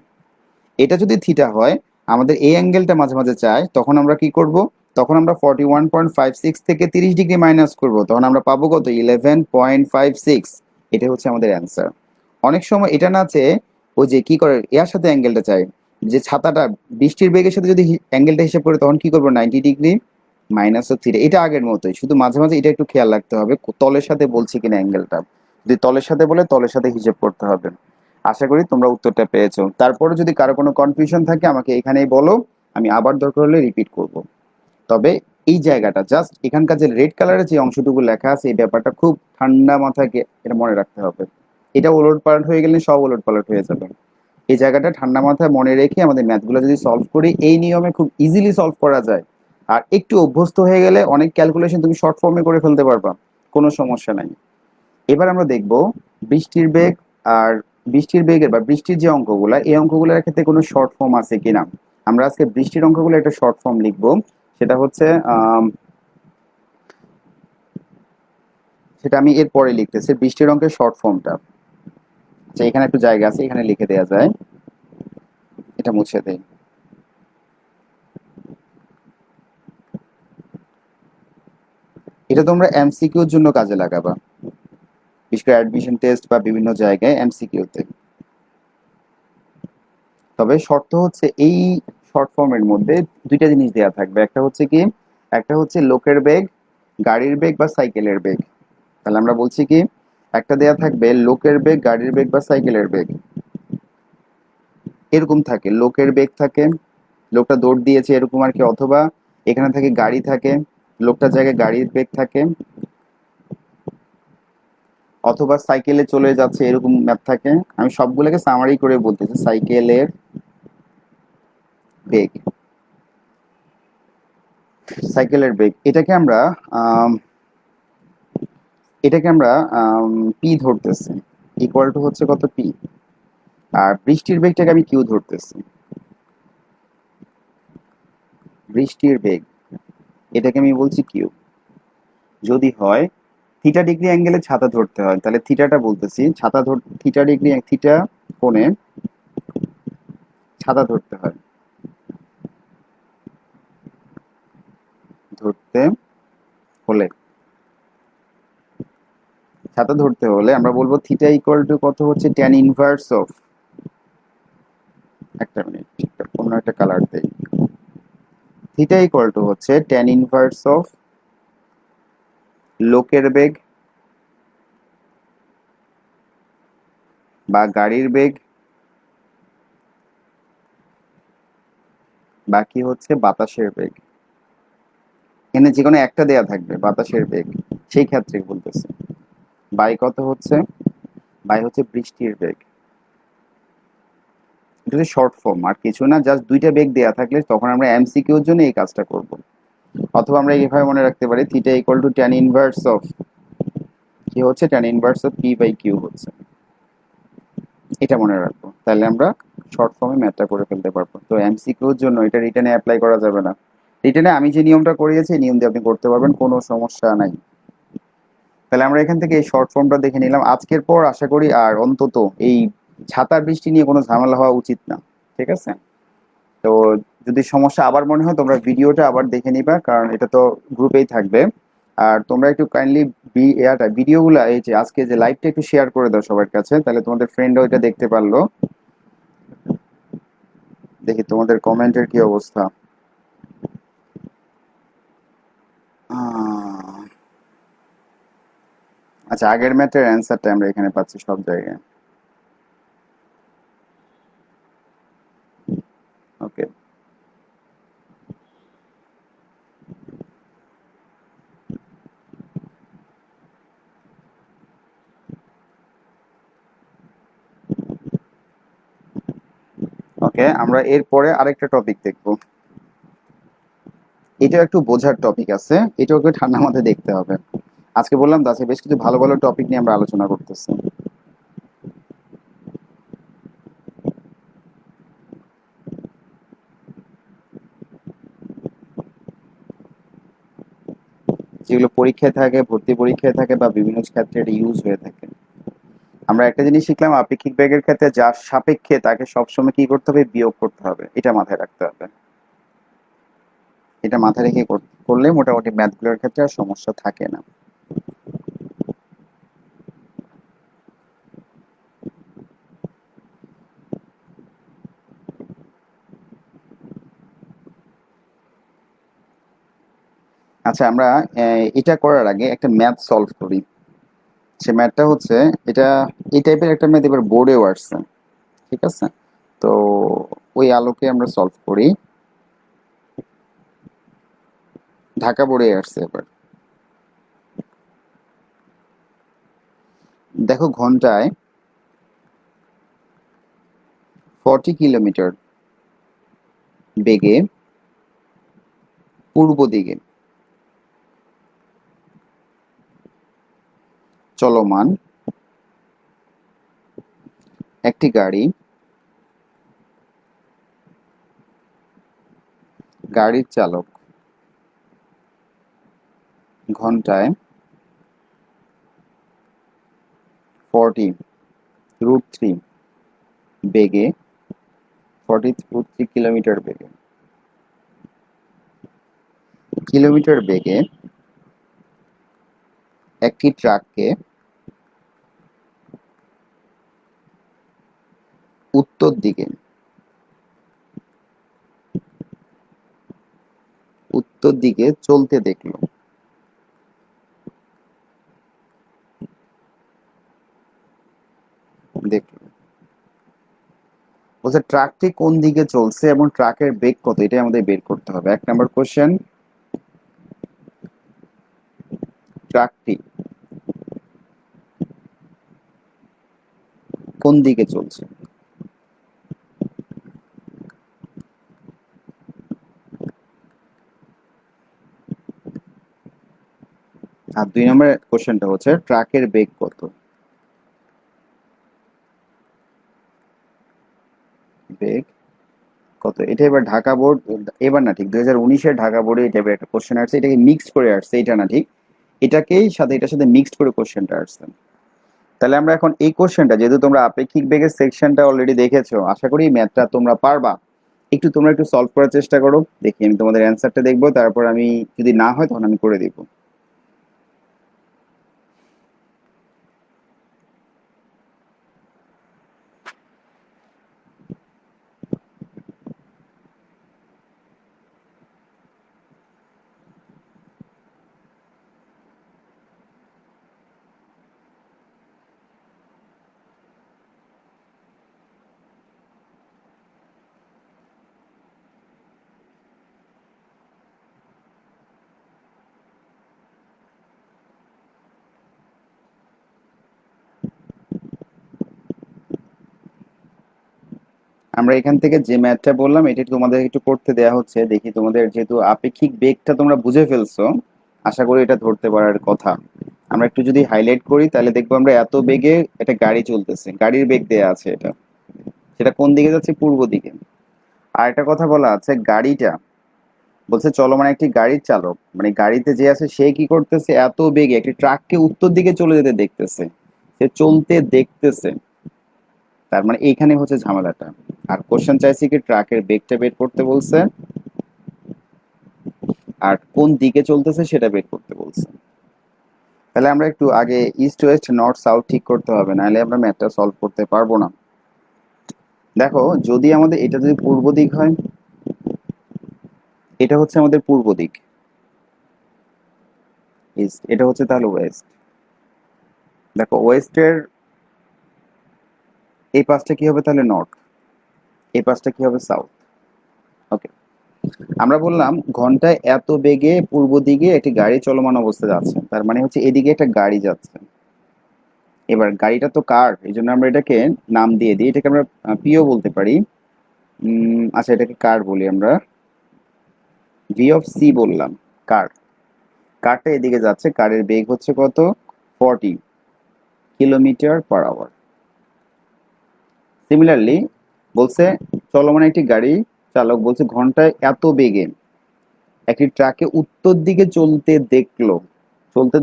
এটা যদি থিটা হয়, আমাদের এই অ্যাঙ্গেলটা মাঝে মাঝে চাই, তখন আমরা কি করব, তখন আমরা 41.56 থেকে 30 ডিগ্রি মাইনাস করব, তখন আমরা পাবো কত, 11.56। এটা হচ্ছে আমাদের অ্যান্সার। অনেক সময় এটা না চেয়ে ওই যে কি করে এর সাথে অ্যাঙ্গেলটা চাই, যে ছাতাটা বৃষ্টির বেগের সাথে যদি অ্যাঙ্গেলটা হিসাব করে তখন কি করবো, 90 ডিগ্রি মাইনাস ও থ্রি। এটা আগের মতোই, শুধু মাঝে মাঝে এটা একটু খেয়াল রাখতে হবে তলের সাথে বলছি কিনা অ্যাঙ্গেলটা। যদি তলের সাথে বলে তলের সাথে হিসাব করতে হবে। আশা করি তোমরা উত্তরটা পেয়েছো। তারপরে যদি কারো কোনো কনফিউশন থাকে আমাকে এখানেই বলো, আমি আবার দরকার হলে রিপিট করব। তবে এই জায়গাটা জাস্ট এখানকার যে রেড কালারের যে অংশটুকু লেখা আছে এই ব্যাপারটা খুব ঠান্ডা মাথায় এটা মনে রাখতে হবে। এটা ওলট পালট হয়ে গেলে সব ওলট পালট হয়ে যাবে। এই জায়গাটা ঠান্ডা মাথায় মনে রেখে আমাদের ম্যাথগুলো যদি সলভ করি, এই নিয়মে খুব ইজিলি সলভ করা যায়। আর একটু অভ্যস্ত হয়ে গেলে অনেক ক্যালকুলেশন তুমি শর্ট ফর্মে করে ফেলতে পারবা, কোনো সমস্যা নাই। এবার আমরা দেখব বৃষ্টির বেগ, আর বৃষ্টির বেগের বা বৃষ্টির যে অঙ্কগুলা, এই অঙ্কগুলোর ক্ষেত্রে কোনো শর্ট ফর্ম আছে কিনা। আমরা আজকে বৃষ্টির অঙ্কগুলো একটা শর্ট ফর্ম লিখবো। সেটা হচ্ছে সেটা আমি এর পরে লিখতেছি, বৃষ্টির অঙ্কের শর্ট ফর্মটা। আচ্ছা, এখানে একটু জায়গা আছে, এখানে লিখে দেওয়া যায়। এটা মুছে দেই। এটা তোমরা এমসিকিউর জন্য কাজে লাগাবা, বিশেষ করে অ্যাডমিশন টেস্ট বা বিভিন্ন জায়গায় এমসিকিউতে। তবে শর্ত হচ্ছে এই শর্ট ফর্মের মধ্যে দুইটা জিনিস দেওয়া থাকবে, একটা হচ্ছে কি, একটা হচ্ছে লোকের বেগ, গাড়ির বেগ বা সাইকেলের বেগ। তাহলে আমরা বলছি কি, একটা দেয়া থাকবে লোকের বেগ, গাড়ির বেগ বা সাইকেলের বেগ। এরকম থাকে, লোকের বেগ থাকে, লোকটা দৌড় দিয়েছে এরকম আর কি, অথবা এখানে থাকে গাড়ি থাকে, লোকটার জায়গায় গাড়ির বেগ থাকে, অথবা সাইকেলে চলে যাচ্ছে এরকম ম্যাপ থাকে। আমি সবগুলোকে সামারি করে বলতেছি, সাইকেলের বেগ, সাইকেলের বেগ এটাকে আমরা আম, এটাকে আমরা পি ধরতেছি, ইকুয়াল টু হচ্ছে কত, পি। আর বৃষ্টির বেগটাকে আমি কিউ ধরতেছি, বৃষ্টির বেগ এটাকে আমি বলছি কিউ। যদি হয় থিটা ডিগ্রি অ্যাঙ্গেলে ছাতা ধরতে হয়, তাহলে থিটাটা বলতেছি, ছাতা ধর, থিটা ডিগ্রি, থিটা কোণে ছাতা ধরতে হয়, ধরতে হলে ছাতা ধরতে হলে আমরা বলবো থিটা ইকুয়াল টু কত হচ্ছে ট্যান ইনভার্স অফ, একটা মিনিট অন্য একটা কালার দেই, থিটা ইকুয়াল টু হচ্ছে ট্যান ইনভার্স অফ লোকের বেগ বা গাড়ির বেগ বাকি হচ্ছে বাতাসের বেগ, এখানে যে কোনো একটা দেয়া থাকবে বাতাসের বেগ, সেই ক্ষেত্রে বলতেছে বাই কত হচ্ছে, বাই হচ্ছে বৃষ্টির বেগ। এটা হচ্ছে শর্ট ফর্ম, আর কিছু না, জাস্ট দুইটা বেগ দেয়া থাকলে তখন আমরা এমসিকিউর জন্য এই কাজটা করব। অথবা আমরা এইভাবে মনে রাখতে পারি theta equal to tan inverse of কি হচ্ছে, tan inverse of P by Q হচ্ছে, এটা মনে রাখবো, তাহলে আমরা শর্ট ফর্মে ম্যাথটা করে ফেলতে পারবো। তো এমসিকিউর জন্য এটা রিটেনে অ্যাপ্লাই করা যাবে না, রিটেনে আমি যে নিয়মটা করিয়েছি এই নিয়ম দিয়ে আপনি করতে পারবেন, কোনো সমস্যা নাই। তাহলে আমরা এখান থেকে এই শর্ট ফর্মটা দেখে নিলাম। আজকের পর আশা করি আর অন্তত এই ছাতার বৃষ্টি নিয়ে কোনো ঝামেলা হওয়া উচিত না, ঠিক আছে? তো যদি সমস্যা আবার মনে হয় তোমরা ভিডিওটা আবার দেখে নিবা, কারণ এটা তো গ্রুপেই থাকবে। আর তোমরা একটু কাইন্ডলি ভিডিওগুলো এই যে আজকে যে লাইভটা একটু শেয়ার করে দাও সবার কাছে, তাহলে তোমাদের ফ্রেন্ডও এটা দেখতে পারলো। দেখি তোমাদের কমেন্টের কি অবস্থা। আচ্ছা, আগের ম্যাথের অ্যান্সারটা আমরা এখানে পাচ্ছি সব জায়গায়। ওকে, ওকে, আমরা এরপরে আরেকটা টপিক দেখবো। এটা একটু বোঝার টপিক আছে, এটাও একটু ঠান্ডা মাথায় দেখতে হবে। আজকে বললাম তো, আজকে বেশ কিছু ভালো ভালো টপিক নিয়ে আমরা আলোচনা করতেছি। যেগুলো পরীক্ষায় থাকে, ভর্তি পরীক্ষায় থাকে, বা বিভিন্ন ক্ষেত্রে এটা ইউজ হয়ে থাকে। আমরা একটা জিনিস শিখলাম, আপেক্ষিক বেগের ক্ষেত্রে যার সাপেক্ষে তাকে সবসময় কি করতে হবে, বিয়োগ করতে হবে, এটা মাথায় রাখতে হবে। এটা মাথায় রেখে করলে মোটামুটি ম্যাথগুলোর ক্ষেত্রে আর সমস্যা থাকে না। আচ্ছা, আমরা এটা করার আগে একটা ম্যাথ সলভ করি। সে ম্যাথটা হচ্ছে এটা, এই টাইপের একটা ম্যাথ এবার বোর্ডেও আসছে, ঠিক আছে? তো ওই আলোকে আমরা সলভ করি, ঢাকা বোর্ডে আসছে এবার। দেখো ঘন্টায় 40 কিলোমিটার বেগে পূর্ব দিকে চলমান একটি গাড়ি, গাড়ির চালক ঘন্টায় 40√3 বেগে, 40√3 কিলোমিটার বেগে, কিলোমিটার বেগে একটি ট্রাককে উত্তর দিকে, উত্তর দিকে চলতে দেখলো। দেখলো বলছে ট্রাকটি কোন দিকে চলছে এবং ট্রাকের বেগ কত, এটাই আমাদের বের করতে হবে। 1 নম্বর কোশ্চেন, ট্রাকটি কোন দিকে চলছে। আর 2 নম্বর কোশ্চেনটা হচ্ছে ট্রাকের বেগ কত। বেগ কত, এটা এবার ঢাকা বোর্ড, এবার না ঠিক 2019-এর ঢাকা বোর্ডে এটা একটা কোশ্চেন আসছে, এটাকে মিক্সড করে আসছে, এটা না ঠিক, এটাকেই সাথে এটার সাথে মিক্সড করে কোশ্চেনটা আসছে। তাহলে আমরা এখন এই কোশ্চেনটা, যেহেতু তোমরা আপেক্ষিক বেগের সেকশনটা অলরেডি দেখেছো, আশা করি ম্যাথটা তোমরা পারবা। তোমরা একটু সলভ করার চেষ্টা করো, দেখি আমি তোমাদের অ্যান্সারটা দেখবো, তারপর আমি যদি না হয় তখন আমি করে দিব। আমরা এখান থেকে যে ম্যাথটা বললাম এটা তোমাদের একটু করতে দেয়া হচ্ছে, দেখি তোমাদের যেহেতু আপেক্ষিক বেগটা তোমরা বুঝে ফেলছো, আশা করি এটা ধরতে পারার কথা। আমরা একটু যদি হাইলাইট করি তাহলে দেখবো আমরা এত বেগে একটা গাড়ি চলতেছে, গাড়ির বেগ দেয়া আছে এটা, সেটা কোন দিকে যাচ্ছে? পূর্ব দিকে। আর একটা কথা বলা আছে, গাড়িটা বলছে চলমান একটি গাড়ির চালক, মানে গাড়িতে যে আছে সে কি করতেছে? এত বেগে একটি ট্রাককে উত্তর দিকে চলে যেতে দেখতেছে, সে চলতে দেখতেছে। তার মানে এইখানে হচ্ছে ঝামেলাটা। আর কোশ্চেন চাইছি কি ট্রাকের বেগটা বের করতে বলছে, আর কোন দিকে চলতেছে সেটা বের করতে বলছে। তাহলে আমরা একটু আগে ইস্ট ওয়েস্ট নর্থ সাউথ ঠিক করতে হবে, নাহলে আমরা ম্যাথটা সলভ করতে পারবো না। দেখো, যদি আমাদের এটা যদি পূর্ব দিক হয়, এটা হচ্ছে আমাদের পূর্ব দিক, ইস্ট, এটা হচ্ছে তাহলে ওয়েস্ট। দেখো ওয়েস্টের এই পাশটা কি হবে? তাহলে নর্থ। এই পাশটা কি হবে? সাউথ। ওকে, আমরা বললাম ঘন্টায় এত বেগে পূর্ব দিকে একটি গাড়ি চলমান অবস্থায় যাচ্ছে, তার মানে হচ্ছে এদিকে একটা গাড়ি যাচ্ছে। এবার গাড়িটা তো কার, এই জন্য আমরা এটাকে নাম দিয়ে দিই, এটাকে আমরা পিও বলতে পারি। আচ্ছা, এটাকে কার বলি আমরা, ভি অফ সি বললাম। কার, কারটা এদিকে যাচ্ছে, কারের বেগ হচ্ছে কত? 40 কিলোমিটার পার আওয়ার। সিমিলারলি বলছে চলমান একটি গাড়ি চালক বলছে ঘন্টায় এত বেগে একটি ট্রাকে উত্তর দিকে চলতে দেখলো। চলতে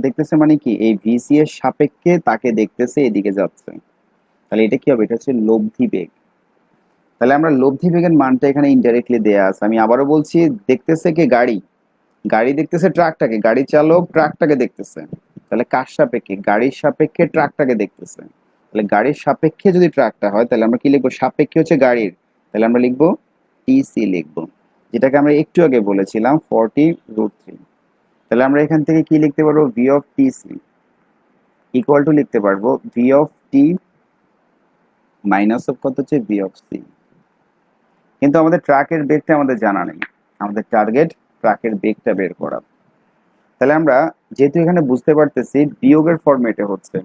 দেখতেছে মানে কি, এই ভিসি এর সাপেক্ষে তাকে দেখতেছে এদিকে যাচ্ছে। তাহলে এটা কি হবে? এটা হচ্ছে লব্ধি বেগ। তাহলে আমরা লব্ধি বেগের মানটা এখানে ইনডাইরেক্টলি দেয়া আছে। আমি আবারও বলছি, দেখতেছে কে? গাড়ি। গাড়ি দেখতেছে ট্রাকটাকে, গাড়ি চালক ট্রাকটাকে দেখতেছে। তাহলে কার সাপেক্ষে? গাড়ির সাপেক্ষে ট্রাকটাকে দেখতেছে। তাহলে গাড়ির সাপেক্ষে যদি ট্রাকটা হয় তাহলে আমরা কি লিখবো? সাপেক্ষে হচ্ছে গাড়ির, তাহলে আমরা লিখবো টিসি লিখবো, যেটাকে আমরা একটু আগে বলেছিলাম 40√3। তাহলে আমরা এখান থেকে কি লিখতে পারবো? V of T C equal to লিখতে পারবো V of T minus of কত হচ্ছে? V of C. কিন্তু আমাদের ট্রাকের বেগটা আমাদের জানা নেই, আমাদের টার্গেট ট্রাকের বেগটা বের করা। তাহলে আমরা যেহেতু এখানে বুঝতে পারতেছি বিয়োগের ফরম্যাটে হচ্ছে,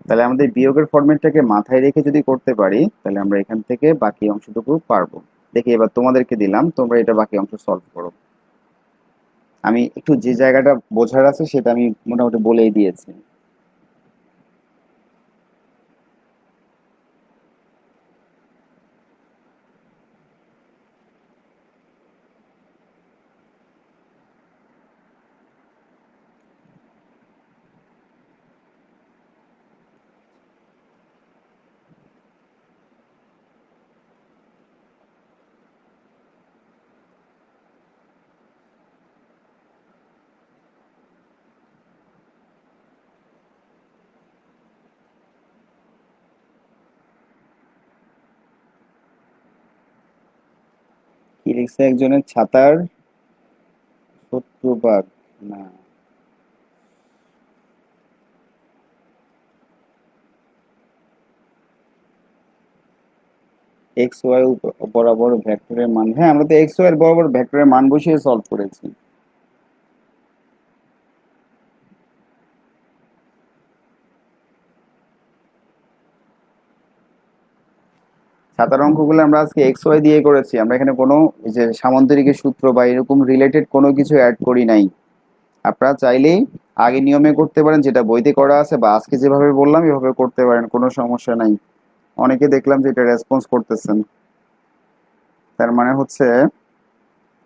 তাহলে আমাদের বিয়োগের ফরম্যাটটাকে মাথায় রেখে যদি করতে পারি তাহলে আমরা এখান থেকে বাকি অংশটুকু পারবো। দেখি এবার তোমাদেরকে দিলাম, তোমরা এটা বাকি অংশ সলভ করো। আমি একটু যে জায়গাটা বোঝার আছে সেটা আমি মোটামুটি বলেই দিয়েছি। কি লিখছে? একজনের ছাতার 70 ভাগ, না, এক্স ওয়াই বরাবর ভেক্টরের মান, হ্যাঁ আমরা তো এক্স ওয়াই এর বরাবর ভেক্টরের মান বসিয়ে সলভ করেছি। ছাতার অঙ্কগুলো আমরা আজকে এক্স ওয়াই দিয়ে করেছি, আমরা এখানে কোনো এই যে সামান্তরিকের সূত্র বা এরকম রিলেটেড কোনো কিছু অ্যাড করি নাই। আপনারা চাইলেই আগে নিয়মে করতে পারেন, যেটা বইতে করা আছে, বা আজকে যেভাবে বললাম এভাবে করতে পারেন, কোনো সমস্যা নাই। অনেকে দেখলাম যে এটা রেসপন্স করতেছেন, তার মানে হচ্ছে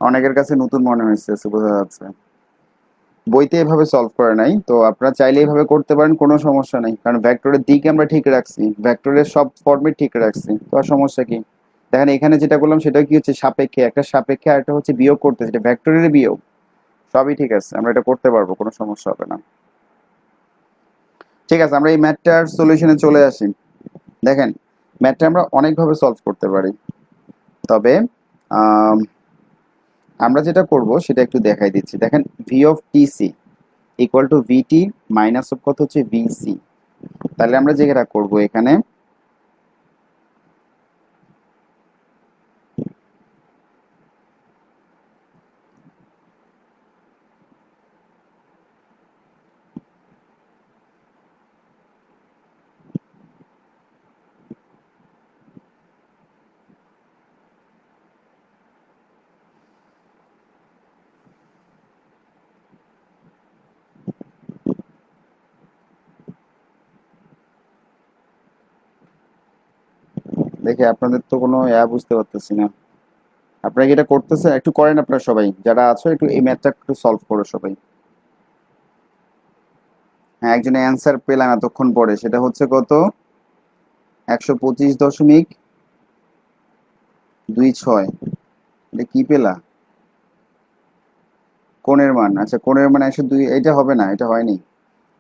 অনেকের কাছে নতুন মনে হয়েছে, বোঝা যাচ্ছে বইতে এভাবে সলভ করে নাই। তো আপনারা চাইলে এভাবে করতে পারেন, কোনো সমস্যা নাই, কারণ ভেক্টরের দিক আমরা ঠিক রাখছি, ভেক্টরের সব ফর্মেট ঠিক রাখছি, তো আর সমস্যা কি? দেখেন এখানে যেটা করলাম সেটা কি হচ্ছে? সাপেক্ষে, একটা সাপেক্ষে আর একটা হচ্ছে বিয়োগ করতে, যেটা ভেক্টরের বিয়োগ। সবই ঠিক আছে, আমরা এটা করতে পারবো, কোনো সমস্যা হবে না। ঠিক আছে, আমরা এই ম্যাথটার সলিউশনে চলে আসি। দেখেন, ম্যাথটা আমরা অনেকভাবে সলভ করতে পারি, তবে আম, আমরা যেটা করব সেটা একটু দেখাই দিচ্ছি। দেখেন, V of T C equal to VT minus of কত হচ্ছে? ভিসি। তাহলে আমরা যেটা করব এখানে, দেখি আপনাদের তো কোনো বুঝতে পারতেছি না। আপনারা কি এটা করতেছেন? একটু করেন আপনারা সবাই যারা আছো, একটু এই ম্যাথটা একটু সলভ করো সবাই। হ্যাঁ, একজনের অ্যান্সার পেলাম এতক্ষণ পরে, সেটা হচ্ছে কত? 125.26। এটা কি পেলা? কোণের মান, আচ্ছা কোণের মান 102, এটা হবে না, এটা হয়নি।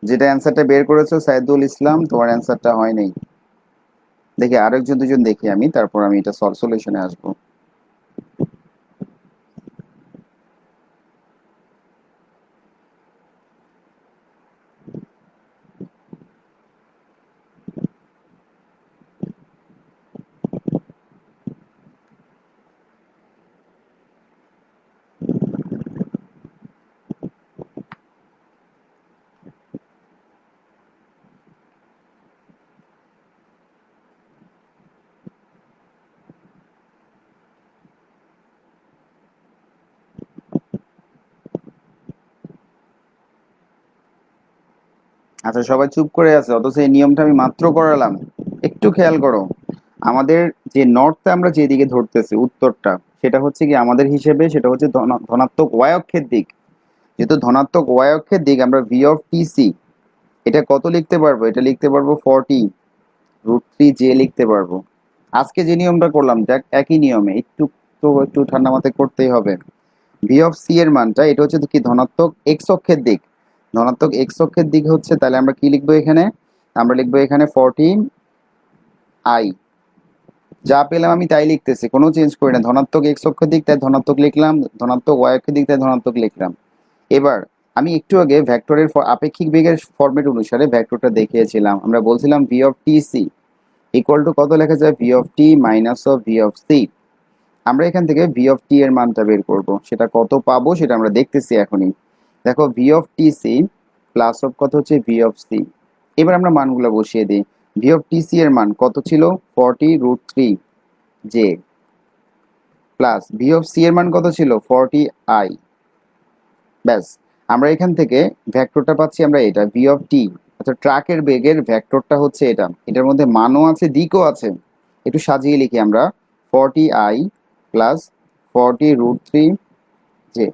যেটা অ্যান্সারটা বের করেছো সাইদুল ইসলাম, তোমার অ্যান্সারটা হয় নাই। দেখি আরেকজন দুজন দেখি আমি, তারপর আমি এটা সলিউশনে আসবো। আচ্ছা সবাই চুপ করে আছে, অথচ এই নিয়মটা আমি মাত্র করালাম। একটু খেয়াল করো, আমাদের যে নর্থটা আমরা যেদিকে ধরতেছি উত্তরটা, সেটা হচ্ছে কি আমাদের হিসেবে সেটা হচ্ছে ধনাত্মক ওয়াই অক্ষের দিক। যেহেতু ধনাত্মক ওয়াই অক্ষের দিক, আমরা ভি অফ টি সি এটা কত লিখতে পারবো? এটা লিখতে পারবো 40√3 জে লিখতে পারবো। আজকে যে নিয়মটা করলাম দেখ, একই নিয়মে একটু, তো একটু ঠান্ডা মাথায় করতেই হবে। ভি অফ সি এর মানটা, এটা হচ্ছে কি ধনাত্মক এক্স অক্ষের দিক। ধনাত্মক এক্স অক্ষের দিক হচ্ছে, তাহলে আমরা কি লিখবো এখানে? আমরা লিখবো এখানে 14i। যা পেলাম আমি তাই লিখতেছি, কোনো চেঞ্জ করি না। ধনাত্মক এক্স অক্ষের দিক তাই ধনাত্মক লিখলাম, ধনাত্মক ওয়াই অক্ষের দিক তাই ধনাত্মক লিখলাম। এবার আমি একটু আগে ভেক্টরের আপেক্ষিক বেগের ফরম্যাট অনুসারে ভেক্টরটা দেখিয়েছিলাম। আমরা বলছিলাম V of T C equal to কত লেখা যায়? V of T minus of V of C. আমরা এখান থেকে ভি অফ টি এর মানটা বের করব, সেটা কত পাবো সেটা আমরা দেখতেছি এখনই। দেখো V of T C plus of কত হচ্ছে ভি অফ সি। এবার আমরা মানগুলো বসিয়ে দিই। ভি অফ টি সি এর মান কত ছিল? 40√3 J, plus V of C এর মান কত ছিল? 40i। ব্যাস, আমরা এখান থেকে ভেক্টরটা পাচ্ছি আমরা এটা ভি অফ টি, অর্থাৎ ট্রাকের বেগের ভেক্টরটা হচ্ছে এটা। এটার মধ্যে মানও আছে দিকও আছে। একটু সাজিয়ে লিখি আমরা, 40i প্লাস 40√3 জে।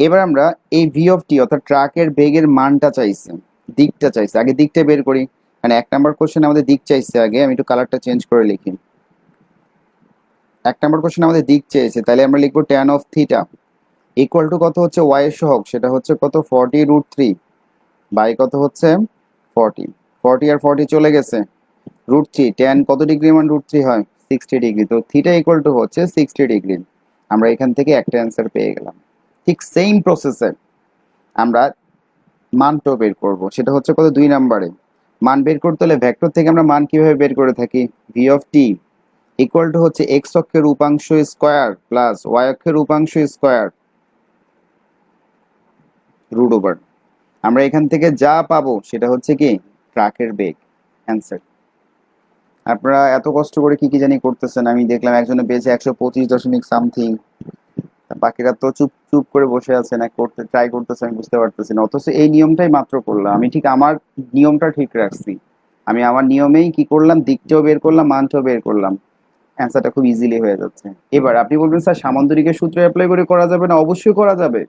এবার আমরা এই ভি অফ টি অর্থাৎ ট্রাকের বেগের মানটা চাইছে, দিকটা চাইছে, আগে দিকটা বের করি। মানে 1 নম্বর কোশ্চেন আমাদের দিক চাইছে, আগে আমি একটু কালারটা চেঞ্জ করে লিখি। 1 নম্বর কোশ্চেন আমাদের দিক চেয়েছে, তাহলে আমরা লিখবো tan of theta equal to কত হচ্ছে ওয়াই এর সহগ, সেটা হচ্ছে কত? 40√3 বাই কত হচ্ছে? 40। 40 আর 40 চলে গেছে। √3 ট্যান কত ডিগ্রি মান √3 হয়? 60 ডিগ্রি। তো থিটা ইকুয়াল টু হচ্ছে 60 ডিগ্রি। আমরা এখান থেকে একটা অ্যান্সার পেয়ে গেলাম। ঠিক সেম প্রসেসে আমরা মানটাও বের করব, সেটা হচ্ছে কত? 2 নম্বরে মান বের করতে হলে ভেক্টর থেকে আমরা মান কিভাবে বের করে থাকি? V of T equal to হচ্ছে এক্স অক্ষের উপাংশ স্কোয়ার প্লাস ওয়াই অক্ষের উপাংশ স্কোয়ার √ওভার। আমরা এখান থেকে যা পাবো সেটা হচ্ছে কি ট্রাকের বেগ, অ্যান্সার। আপনারা এত কষ্ট করে কি কি জানি করতেছেন, আমি দেখলাম একজনে পেয়েছে 125 দশমিক সামথিং, বাকিরা তো চুপ চুপ করে বসে আছে, না করতে ট্রাই করতেছে, আমি বুঝতে পারতেছি না। অথচ এই নিয়মটাই মাত্র করলাম আমি, ঠিক আমার নিয়মটা ঠিক রাখছি। আমি আমার নিয়মেই কি করলাম, দিকটাও বের করলাম, মানটাও বের করলাম, অ্যান্সারটা খুব ইজিলি হয়ে যাচ্ছে। এবার আপনি বলবেন স্যার সামান্তরিকের সূত্র অ্যাপ্লাই করে করা যাবে না? অবশ্যই করা যাবে।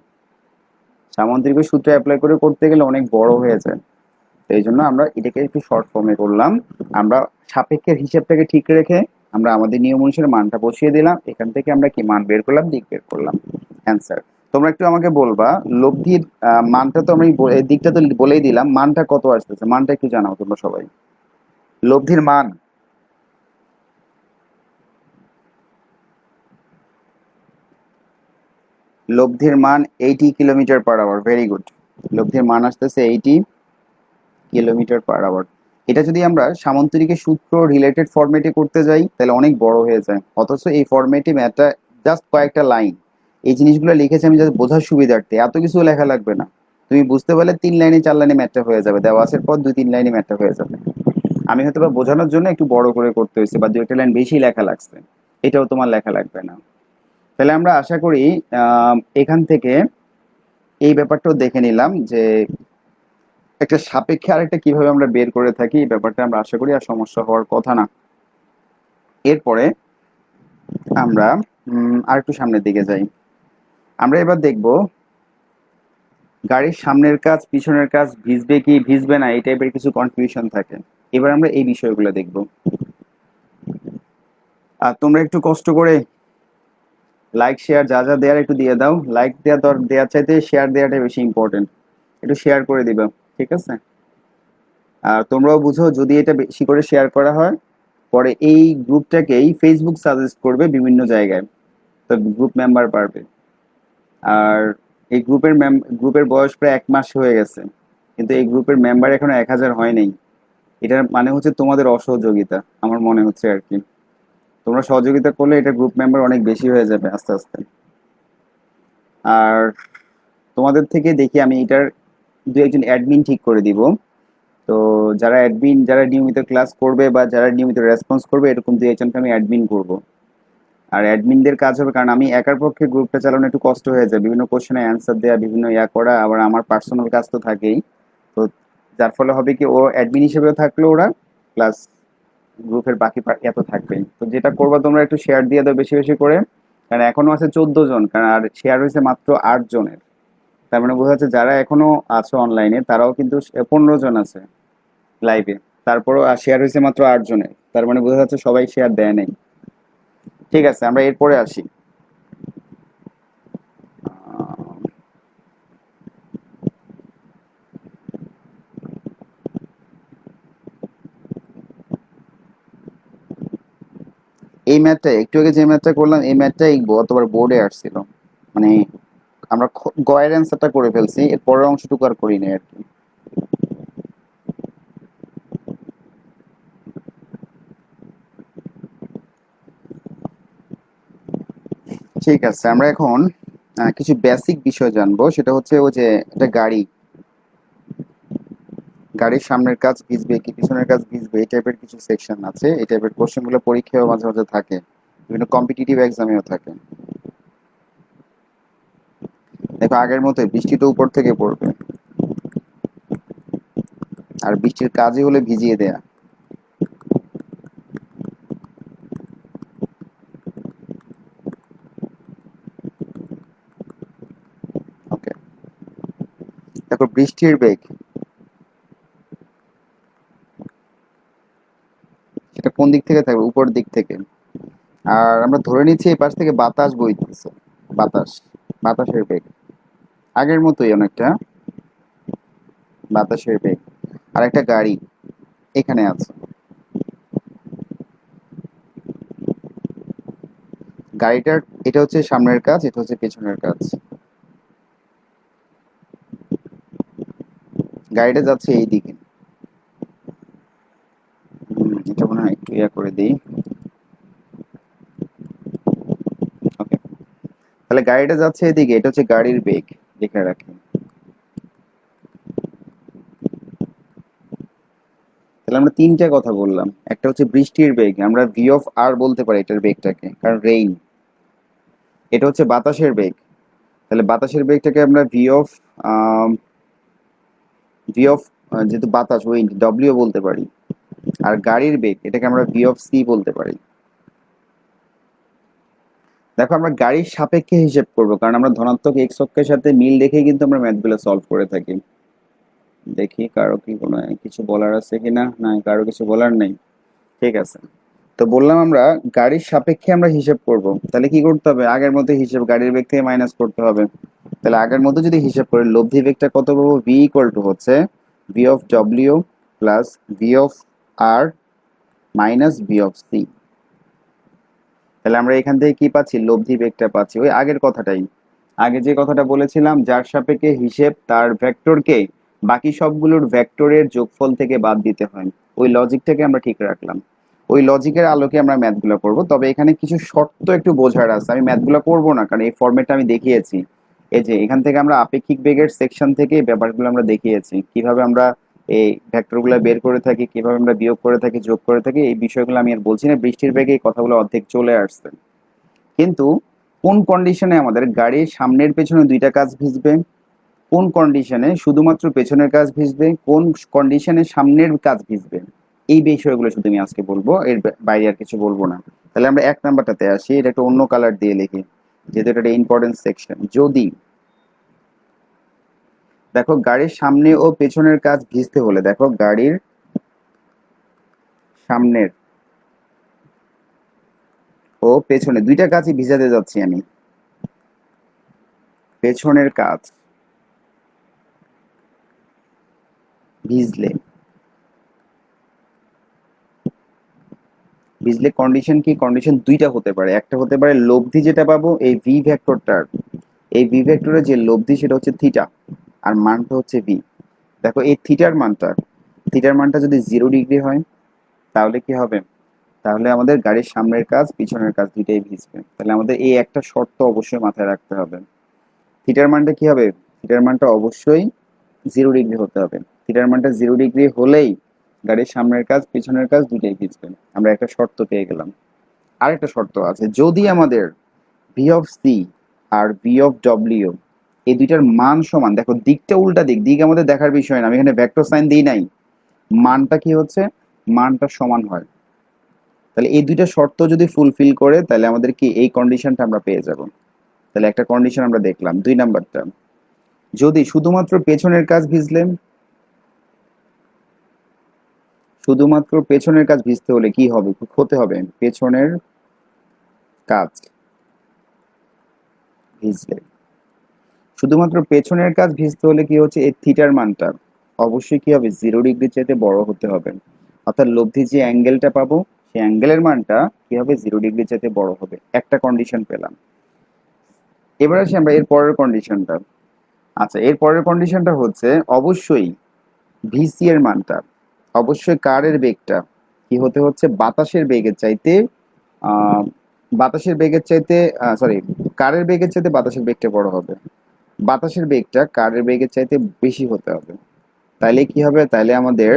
সামান্তরিকের সূত্র অ্যাপ্লাই করে করতে গেলে অনেক বড় হয়ে যায়, এই জন্য আমরা এটাকে একটু শর্ট ফর্মে করলাম। আমরা সাপেক্ষের হিসাবটাকে ঠিক রেখে আমরা আমাদের নিয়ম অনুসারে মানটা বসিয়ে দিলাম, এখান থেকে আমরা কি মান বের করলাম, দিক বের করলাম, অ্যান্সার। তোমরা একটু আমাকে বলবা লব্ধির মানটা তো আমি এই দিকটা তো বলেই দিলাম, মানটা কত আসতেছে? মানটা একটু জানাও তোমরা সবাই, লব্ধির মান। লব্ধির মান 80 kilometre per hour, very good. লব্ধির মান আসতেছে 80 কিলোমিটার পার আওয়ার। এটা যদি আমরা সামান্তরিকের সূত্র রিলেটেড ফরম্যাটে করতে যাই তাহলে অনেক বড় হয়ে যায়, অথচ এই ফরম্যাটে ম্যাথটা জাস্ট কয়েকটা লাইন, এই জিনিসগুলো লিখেছি আমি যাতে বোঝার সুবিধার্থে, এত কিছু লেখা লাগবে না। তুমি বুঝতে পারলে 3 লাইনে 4 লাইনে ম্যাথটা হয়ে যাবে, দেওয়া আসার পর 2-3 লাইনে ম্যাথটা হয়ে যাবে। আমি হয়তো বা বোঝানোর জন্য একটু বড় করে করতে হয়েছে বা 2-1 লাইন বেশি লেখা লাগছে, এটাও তোমার লেখা লাগবে না। তাহলে আমরা আশা করি এখান থেকে এই ব্যাপারটাও দেখে নিলাম যে একটা সাপেক্ষে আরেকটা কিভাবে আমরা বের করে থাকি, এই ব্যাপারটা আমরা আশা করি আর সমস্যা হওয়ার কথা না। এরপরে আমরা আর একটু সামনের দিকে যাই। আমরা এবার দেখব গাড়ির সামনের কাজ পিছনের কাজ ভিজবে কি ভিজবে না এই টাইপের কিছু কনফিউশন থাকে। এবার আমরা এই বিষয়গুলো দেখব। আর তোমরা একটু কষ্ট করে লাইক শেয়ার যা যা দেওয়ার একটু দিয়ে দাও। লাইক দেওয়ার চাইতে শেয়ার দেওয়াটাই বেশি ইম্পর্টেন্ট। একটু শেয়ার করে দিবা, ঠিক আছে? আর তোমরাও বুঝো, যদি এটা বেশি করে শেয়ার করা হয় পরে এই গ্রুপটাকেই ফেসবুক সাজেস্ট করবে বিভিন্ন জায়গায়, তো গ্রুপ মেম্বার বাড়বে। আর এই গ্রুপের বয়স প্রায় 1 মাস হয়ে গেছে, কিন্তু এই গ্রুপের মেম্বার এখনো 1000 হয় নাই। এটার মানে হচ্ছে তোমাদের অসহযোগিতা, আমার মনে হচ্ছে আর কি। তোমরা সহযোগিতা করলে এটা গ্রুপ মেম্বার অনেক বেশি হয়ে যাবে আস্তে আস্তে। আর তোমাদের থেকে দেখি আমি এটার দু একজন অ্যাডমিন ঠিক করে দিব। তো যারা অ্যাডমিন, যারা নিয়মিত ক্লাস করবে বা যারা নিয়মিত রেসপন্স করবে, এরকম দু একজনকে আমি অ্যাডমিন করব। আর অ্যাডমিনদের কাজ হবে, কারণ আমি একার পক্ষে গ্রুপটা চালানো একটু কষ্ট হয়ে যায়, বিভিন্ন কোশ্চেনে অ্যান্সার দেওয়া, বিভিন্ন করা, আবার আমার পার্সোনাল কাজ তো থাকেই। তো যার ফলে হবে কি, ও অ্যাডমিন হিসেবেও থাকলো ওরা, প্লাস গ্রুপের বাকি এত থাকবেই। তো যেটা করবা তোমরা একটু শেয়ার দিয়ে দাও বেশি বেশি করে, কারণ এখনো আছে 14 জন, কারণ আর শেয়ার হয়েছে মাত্র 8 জনের। তার মানে বোঝা যাচ্ছে যারা এখনো আছো অনলাইনে তারাও কিন্তু 15 জন আছে লাইভে, তারপরও শেয়ার হয়েছে মাত্র 8 জনের, তার মানে বোঝা যাচ্ছে সবাই শেয়ার দেয় নাই। ঠিক আছে, আমরা এরপরে আসি। এই ম্যাথটা একটু আগে যে ম্যাথটা করলাম, এই ম্যাথটা এই গতবার বোর্ডে আসছিল। মানে আমরা গয়ের অ্যান্সারটা করে ফেলছি, এর পরের অংশটুকু আর করি নাই আর কি। ঠিক আছে, আমরা এখন কিছু বেসিক বিষয় জানবো। সেটা হচ্ছে ওই যে একটা গাড়ির সামনের কাজ ভিজবে কি পিছনের কাজ ভিজবে, এই টাইপের কিছু সেকশন আছে। এই টাইপের কোশ্চেন গুলো পরীক্ষায় মাঝে মাঝে থাকে, বিভিন্ন কম্পিটিটিভ এক্সামেও থাকে। দেখো আগের মতোই বৃষ্টিটা উপর থেকে পড়বে, আর বৃষ্টির কাজই হলে ভিজিয়ে দেয়া। ওকে, দেখো বৃষ্টির বেগ সেটা কোন দিক থেকে থাকবে? উপর দিক থেকে। আর আমরা ধরে নিচ্ছি এই পাশ থেকে বাতাস বইতেছে, বাতাস, বাতাসের বেগ আগের মতোই অনেকটা, বাতাসের বেগ। আর একটা গাড়ি এখানে আছে, গাড়িটার এটা হচ্ছে সামনের কাজ, এটা হচ্ছে পেছনের কাজ। গাড়িটা যাচ্ছে এই দিকে। এটা মনে হয় একটু করে দিই। ওকে, তাহলে গাড়িটা যাচ্ছে এদিকে, এটা হচ্ছে গাড়ির বেগ, লিখে রাখি। তাহলে আমরা তিনটা কথা বললাম। একটা হচ্ছে বৃষ্টির বেগ, আমরা ভি অফ আর বলতে পারি এটার বেগটাকে, কারণ রেইন। এটা হচ্ছে বাতাসের বেগ, তাহলে বাতাসের বেগটাকে আমরা ভি অফ যেহেতু বাতাস উইন্ড, ডব্লিউ বলতে পারি। আর গাড়ির বেগ এটাকে আমরা ভি অফ সি বলতে পারি। দেখো আমরা গাড়ির সাপেক্ষে হিসেব করব, কারণ আমরা ধনাত্মক এক্স অক্ষের সাথে মিল রেখেই কিন্তু আমরা ম্যাথগুলো সলভ করে থাকি। দেখি কারো কি কোনো কিছু বলার আছে কিনা, না কারো কিছু বলার নেই। ঠিক আছে, তো বললাম আমরা গাড়ির সাপেক্ষে আমরা হিসেব করব। তাহলে কি করতে হবে? আগের মতো হিসেব, গাড়ির বেগ থেকে মাইনাস করতে হবে। তাহলে আগের মতো যদি হিসেব করি, লব্ধি বেগটা কত পাবো? ভি ইকুয়াল টু হচ্ছে V of W plus V of R minus V of C. তাহলে আমরা এখান থেকে কি পাচ্ছি? লব্ধি বেগটা পাচ্ছি, ওই আগের কথাটাই। আগে যে কথাটা বলেছিলাম, যার সাপেক্ষে হিসেব তার ভেক্টরকে বাকি সবগুলোর ভেক্টরের যোগফল থেকে বাদ দিতে হয়, ওই লজিকটাকে আমরা ঠিক রাখলাম। ওই লজিকের আলোকে আমরা ম্যাথগুলো করবো। তবে এখানে কিছু শর্ত একটু বোঝার আছে, আমি ম্যাথগুলো করবো না কারণ এই ফর্মেটটা আমি দেখিয়েছি। এই যে এখান থেকে আমরা আপেক্ষিক বেগের সেকশন থেকে এই ব্যাপারগুলো আমরা দেখিয়েছি, কিভাবে আমরা এই ভেক্টরগুলো বের করে থাকি, কিভাবে আমরা বিয়োগ করে থাকি, যোগ করে থাকি। এই বিষয়গুলো আমি আর বলছি না, বৃষ্টির বেগে এই কথাগুলো অর্ধেক চলে আসছে। কিন্তু কোন কন্ডিশনে আমাদের গাড়ির সামনের পেছনে দুইটা কাজ ভিজবে, কোন কন্ডিশনে শুধুমাত্র পেছনের কাজ ভিজবে, কোন কন্ডিশনে সামনের কাজ ভিজবে, এই বিষয়গুলো শুধু আমি আজকে বলবো, এর বাইরে আর কিছু বলবো না। তাহলে আমরা 1 নাম্বারটাতে আসি, এটা একটা অন্য কালার দিয়ে লিখি যেহেতু এটা একটা ইম্পর্টেন্ট সেকশন। যদি দেখো গাড়ির সামনে ও পেছনের কাজ ভিজতে হলে, দেখো গাড়ির সামনের ও পেছনে দুইটা কাজই ভিজাতে যাচ্ছি আমি। পেছনের কাজ ভিজলে, ভিজলে কন্ডিশন কি? কন্ডিশন দুইটা হতে পারে। একটা হতে পারে লব্ধি যেটা পাবো এই ভি ভেক্টরটার, এই ভি ভেক্টরের যে লব্ধি সেটা হচ্ছে থিটা, আর মানটা হচ্ছে ভি। দেখো এই থিটার মানটা যদি 0 ডিগ্রি হয় তাহলে কি হবে? তাহলে আমাদের গাড়ির সামনের কাজ পিছনের কাজ দুইটাই ভিজবে। তাহলে আমাদের এই একটা শর্ত অবশ্যই মাথায় রাখতে হবে। থিটার মানটা কি হবে? থিটার মানটা অবশ্যই 0 ডিগ্রি হতে হবে। থিটার মানটা 0 ডিগ্রি হলেই গাড়ির সামনের কাজ পিছনের কাজ দুইটাই ভিজবে। আমরা একটা শর্ত পেয়ে গেলাম। আরেকটা শর্ত আছে, যদি আমাদের ভি অফ সি আর ভি অফ ডব্লিউ এই দুইটার মান সমান, দেখো দিকটা উল্টা দিক, দিক আমাদের দেখার বিষয় না, আমি এখানে ভেক্টর সাইন দিই নাই, মানটা কি হচ্ছে? মানটা সমান হয়। তাহলে এই দুইটা শর্ত যদি ফুলফিল করে তাহলে আমাদের কি এই কন্ডিশনটা আমরা পেয়ে যাব। তাহলে একটা কন্ডিশন আমরা দেখলাম। 2 নাম্বারটা, যদি শুধুমাত্র পেছনের কাজ ভিজলে, শুধুমাত্র পেছনের কাজ ভিজতে হলে কি হবে? হতে হবে পেছনের কাজ ভিজলে, শুধুমাত্র পেছনের কাজ ভিজতে হলে কি হচ্ছে? এই থিটার মানটা অবশ্যই কি হবে? 0 ডিগ্রির চাইতে বড় হতে হবে। অর্থাৎ লব্ধি যে অ্যাঙ্গেলটা পাবো সেই অ্যাঙ্গেলের মানটা কি হবে? 0 ডিগ্রির চাইতে বড় হবে। একটা কন্ডিশন পেলাম। এবার আসি আমরা এর পরের কন্ডিশনটা। আচ্ছা, এর পরের কন্ডিশনটা হচ্ছে অবশ্যই ভিসি এর মানটা, অবশ্যই কারের বেগটা কি হতে হচ্ছে? বাতাসের বেগের চাইতে আহ বাতাসের বেগের চাইতে সরি, কারের বেগের চাইতে বাতাসের বেগটা বড় হবে। বাতাসের বেগটা কারের বেগের চাইতে বেশি হতে হবে। তাইলে কি হবে? তাইলে আমাদের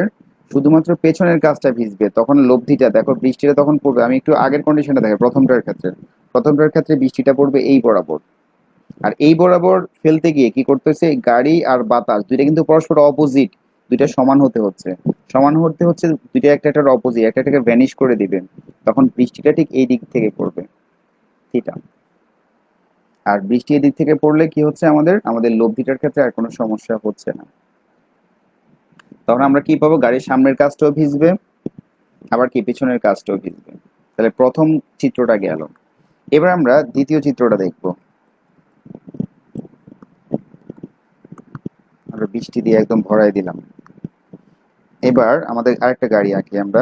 শুধুমাত্র পেছনের কাজটা ভিজবে, তখন লব্ধিটা দেখো, বৃষ্টিটা তখন পড়বে। আমি একটু আগের কন্ডিশনটা দেখো, প্রথমটার ক্ষেত্রে বৃষ্টিটা পড়বে এই বরাবর, আর এই বরাবর ফেলতে গিয়ে কি করতেছে? গাড়ি আর বাতাস দুইটা কিন্তু পরস্পর অপোজিট, দুইটা সমান হতে হচ্ছে। সমান হতে হচ্ছে, দুইটা একটা একটার অপোজিট, একটা একটাকে ভ্যানিশ করে দিবে, তখন বৃষ্টিটা ঠিক এই দিক থেকে পড়বে, থিটা। আর বৃষ্টি এদিক থেকে পড়লে কি হচ্ছে? আমাদের আমাদের লব্ধিটার ক্ষেত্রে আর কোনো সমস্যা হচ্ছে না। তখন আমরা কি পাবো? গাড়ির সামনের কাজটাও ভিজবে, আবার কি পিছনের কাজটাও ভিজবে। তাহলে প্রথম চিত্রটা গেল। এবার আমরা দ্বিতীয় চিত্রটা দেখব। আমরা বৃষ্টি দিয়ে একদম ভরাই দিলাম। এবার আমাদের আরেকটা গাড়ি আঁকি আমরা।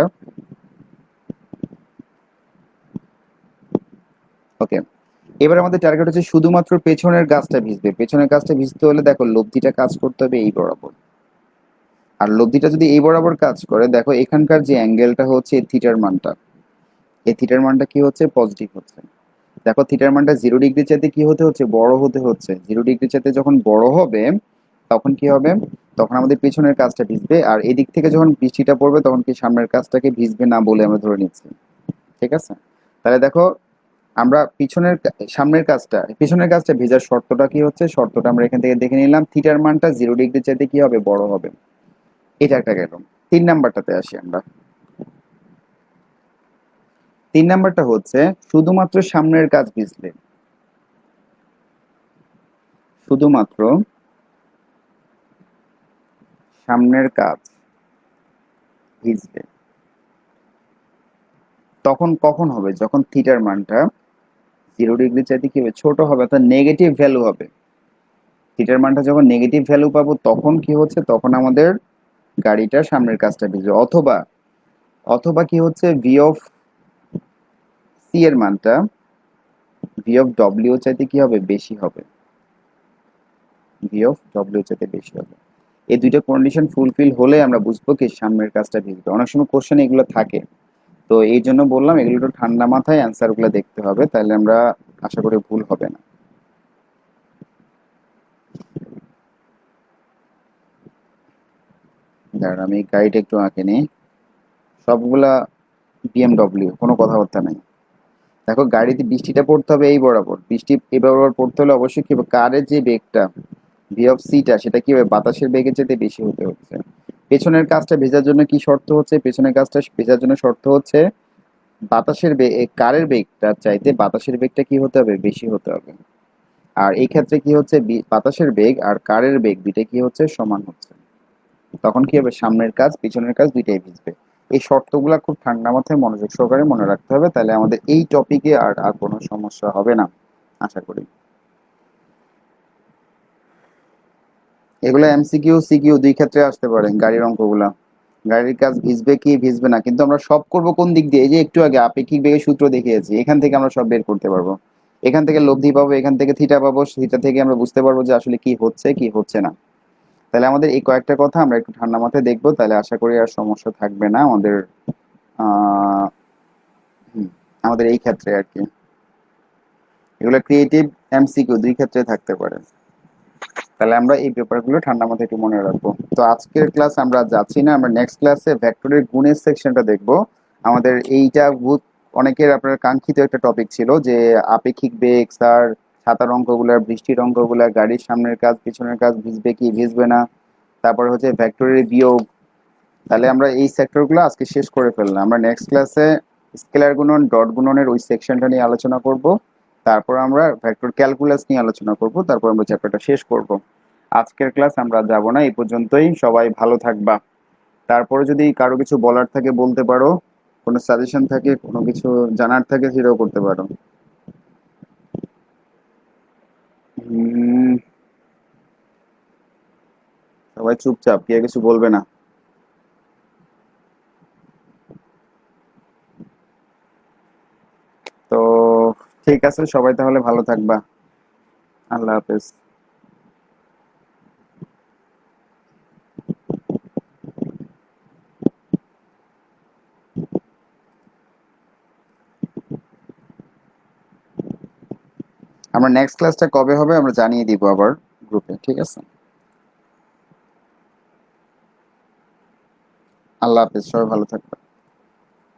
ওকে, এবার আমাদের টার্গেট হচ্ছে শুধুমাত্র পেছনের গাছটা ভিজবে। পেছনের গাছটা ভিজতে হলে দেখো লব্ধিটা কাজ করতে হবে এই বরাবর, আর লব্ধিটা যদি এই বরাবর কাজ করে, দেখো এখানকার যে অ্যাঙ্গেলটা হচ্ছে থিটার মানটা, এই থিটার মানটা কি হচ্ছে? পজিটিভ হচ্ছে। দেখো থিটার মানটা 0 ডিগ্রির চাইতে কি হতে হচ্ছে? বড় হতে হচ্ছে। 0 ডিগ্রির চাইতে যখন বড় হবে তখন কি হবে? তখন আমাদের পেছনের কাজটা ভিজবে, আর এদিক থেকে যখন বৃষ্টিটা পড়বে তখন কি সামনের কাজটাকে ভিজবে না বলে আমরা ধরে নিচ্ছি। ঠিক আছে? তাহলে দেখো আমরা পিছনের কাজটা ভেজার শর্তটা কি হচ্ছে? শর্তটা আমরা এখান থেকে দেখে নিলাম, থিটার মানটা 0 ডিগ্রির চাইতে কি হবে? বড় হবে। এটা একটা গেল। 3 নাম্বারটাতে আসি আমরা। 3 নাম্বারটা হচ্ছে শুধুমাত্র সামনের কাজ ভিজলে, শুধুমাত্র সামনের কাজ ভিজবে, তখন কখন হবে? যখন থিটার মানটা 0 ডিগ্রির চাইতে কি হবে? ছোট হবে, অর্থাৎ নেগেটিভ ভ্যালু হবে। থিটার মানটা যখন নেগেটিভ ভ্যালু পাবো তখন কি হচ্ছে? তখন আমাদের গাড়িটার সামনের কাজটা ভিজবে। অথবা অথবা কি হচ্ছে? ভি অফ সি এর মানটা ভি অফ ডব্লিউ চাইতে কি হবে? বেশি হবে। ভি অফ ডব্লিউ চাইতে বেশি হবে। এই দুইটা কন্ডিশন ফুলফিল হলে আমরা বুঝবো কি সামনের কাজটা ভিজবে। অনেক সময় কোশ্চেন এগুলো থাকে, তো এই জন্য বললাম এগুলো একটু ঠান্ডা মাথায় অ্যান্সার গুলো দেখতে হবে, তাহলে আমরা আশা করি ভুল হবে না। দাঁড়ান আমি গাড়িটা একটু আঁকে নিই। সবগুলা বিএমডব্লিউ, কোনো কথাবার্তা নাই। দেখো গাড়িতে বৃষ্টিটা পড়তে হবে এই বরাবর, বৃষ্টি এই বরাবর পড়তে হলে অবশ্যই কি হবে? কারের যে বেগটা ভি অফ সিটা সেটা কি হবে? বাতাসের বেগের চাইতে বেশি হতে হচ্ছে। পেছনের কাজটা ভেজার জন্য কি শর্ত হচ্ছে? পেছনের কাজটা ভেজার জন্য শর্ত হচ্ছে বাতাসের বেগ, কারের বেগটা চাইতে বাতাসের বেগটা কি হতে হবে? বেশি হতে হবে। আর এই ক্ষেত্রে কি হচ্ছে, বাতাসের বেগ আর কারের বেগ দুইটা কি হচ্ছে? সমান হচ্ছে। তখন কি হবে? সামনের কাজ পিছনের কাজ দুইটাই ভিজবে। এই শর্তগুলা খুব ঠান্ডা মাথায় মনোযোগ সহকারে মনে রাখতে হবে, তাহলে আমাদের এই টপিকে আর আর কোনো সমস্যা হবে না আশা করি। এগুলো এমসিকিউ সিকিউ দুই ক্ষেত্রে আসতে পারে, গাড়ির অঙ্কগুলা। গাড়ির কাজ ভিজবে কি ভিজবে না, কিন্তু আমরা সব করব কোন দিক দিয়ে? এই যে একটু আগে আপেক্ষিক বেগের সূত্র দেখিয়েছি, এখান থেকে আমরা সব বের করতে পারবো। এখান থেকে লব্ধি পাবো, এখান থেকে থিটা পাবো, থিটা থেকে আমরা বুঝতে পারবো যে আসলে কি হচ্ছে কি হচ্ছে না। তাহলে আমাদের এই কয়েকটা কথা আমরা একটু ঠান্ডা মাথায় দেখবো, তাহলে আশা করি আর সমস্যা থাকবে না আমাদের। আহ হুম, আমাদের এই ক্ষেত্রে আর কি এগুলো ক্রিয়েটিভ এমসিকিউ দুই ক্ষেত্রে থাকতে পারে। তাহলে আমরা এই ব্যাপারগুলো ঠান্ডা মাথায় একটু মনে রাখবো। তো আজকের ক্লাস আমরা যাচ্ছি না, আমরা নেক্সট ক্লাসে ভেক্টরের গুণের সেকশনটা দেখবো। আমাদের এইটা অনেকের আপনার কাঙ্ক্ষিত একটা টপিক ছিল যে আপেক্ষিক বেগ, স্যার ছাতার অঙ্কগুলা, বৃষ্টির অঙ্কগুলা, গাড়ির সামনের কাজ পিছনের কাজ ভিজবে কি ভিজবে না, তারপর হচ্ছে ভেক্টরের বিয়োগ। তাহলে আমরা এই সেক্টরগুলো আজকে শেষ করে ফেললাম। আমরা নেক্সট ক্লাসে স্কেলার গুণন, ডট গুণনের ওই সেকশনটা নিয়ে আলোচনা করব। তারপর আমরা ভেক্টর ক্যালকুলাস নিয়ে আলোচনা করব, তারপর আমরা চ্যাপ্টারটা শেষ করব। আজকের ক্লাস আমরা যাব না, এই পর্যন্তই। সবাই ভালো থাকবা। তারপরে যদি কারো কিছু বলার থাকে বলতে পারো, কোনো সাজেশন থাকে, কোনো কিছু জানার থাকে সেটাও করতে পারো। উম, সবাই চুপচাপ, কেউ কিছু বলবে না। তো ঠিক আছে, সবাই তাহলে ভালো থাকবা। আল্লাহ হাফেজ। আমরা নেক্সট ক্লাসটা কবে হবে আমরা জানিয়ে দিব আবার গ্রুপে, ঠিক আছে? আল্লাহ হাফেজ, সবাই ভালো থাকবে।